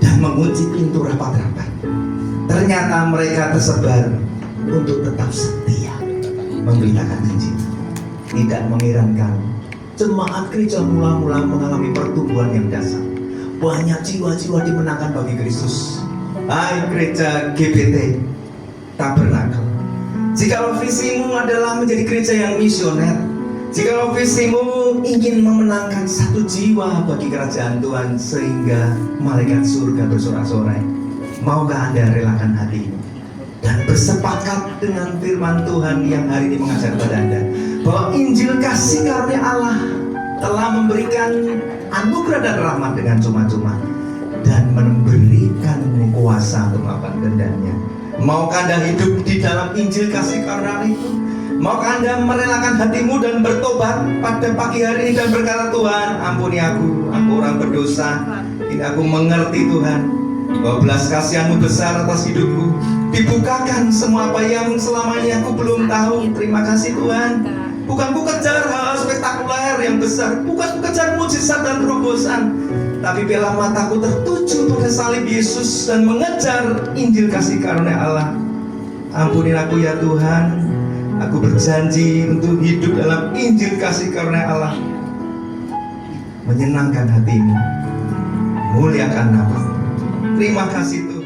dan mengunci pintu rapat-rapat. Ternyata mereka tersebar untuk tetap setia memberitakan Injil. Tidak mengherankan jemaat gereja mula-mula mengalami pertumbuhan yang dasar. Banyak jiwa-jiwa dimenangkan bagi Kristus. Hai gereja GBT Tabernakel, jikalau visimu adalah menjadi gereja yang misioner, jikalau visimu ingin memenangkan satu jiwa bagi kerajaan Tuhan sehingga malaikat surga bersorak-sorai, maukah Anda relakan hatimu dan bersepakat dengan firman Tuhan yang hari ini mengajar kepada Anda bahwa Injil kasih karunia Allah telah memberikan anugerah dan rahmat dengan cuma-cuma dan memberikan kuasa untuk melakukan kehendaknya. Maukah Anda hidup di dalam Injil kasih karunia itu Maukah Anda merelakan hatimu dan bertobat pada pagi hari ini dan berkata, Tuhan, ampuni aku orang berdosa. Ini aku mengerti Tuhan, bahwa belas kasihan-Mu besar atas hidupku. Dibukakan semua apa yang selama ini aku belum tahu. Terima kasih Tuhan. Bukan ku kejar hal spektakuler yang besar, bukan ku kejar mujizat dan terobosan, tapi bila mataku tertuju pada salib Yesus dan mengejar Injil kasih karunia Allah. Ampuni aku ya Tuhan. Aku berjanji untuk hidup dalam Injil kasih karunia Allah, menyenangkan hatimu, muliakan nama. Terima kasih Tuhan.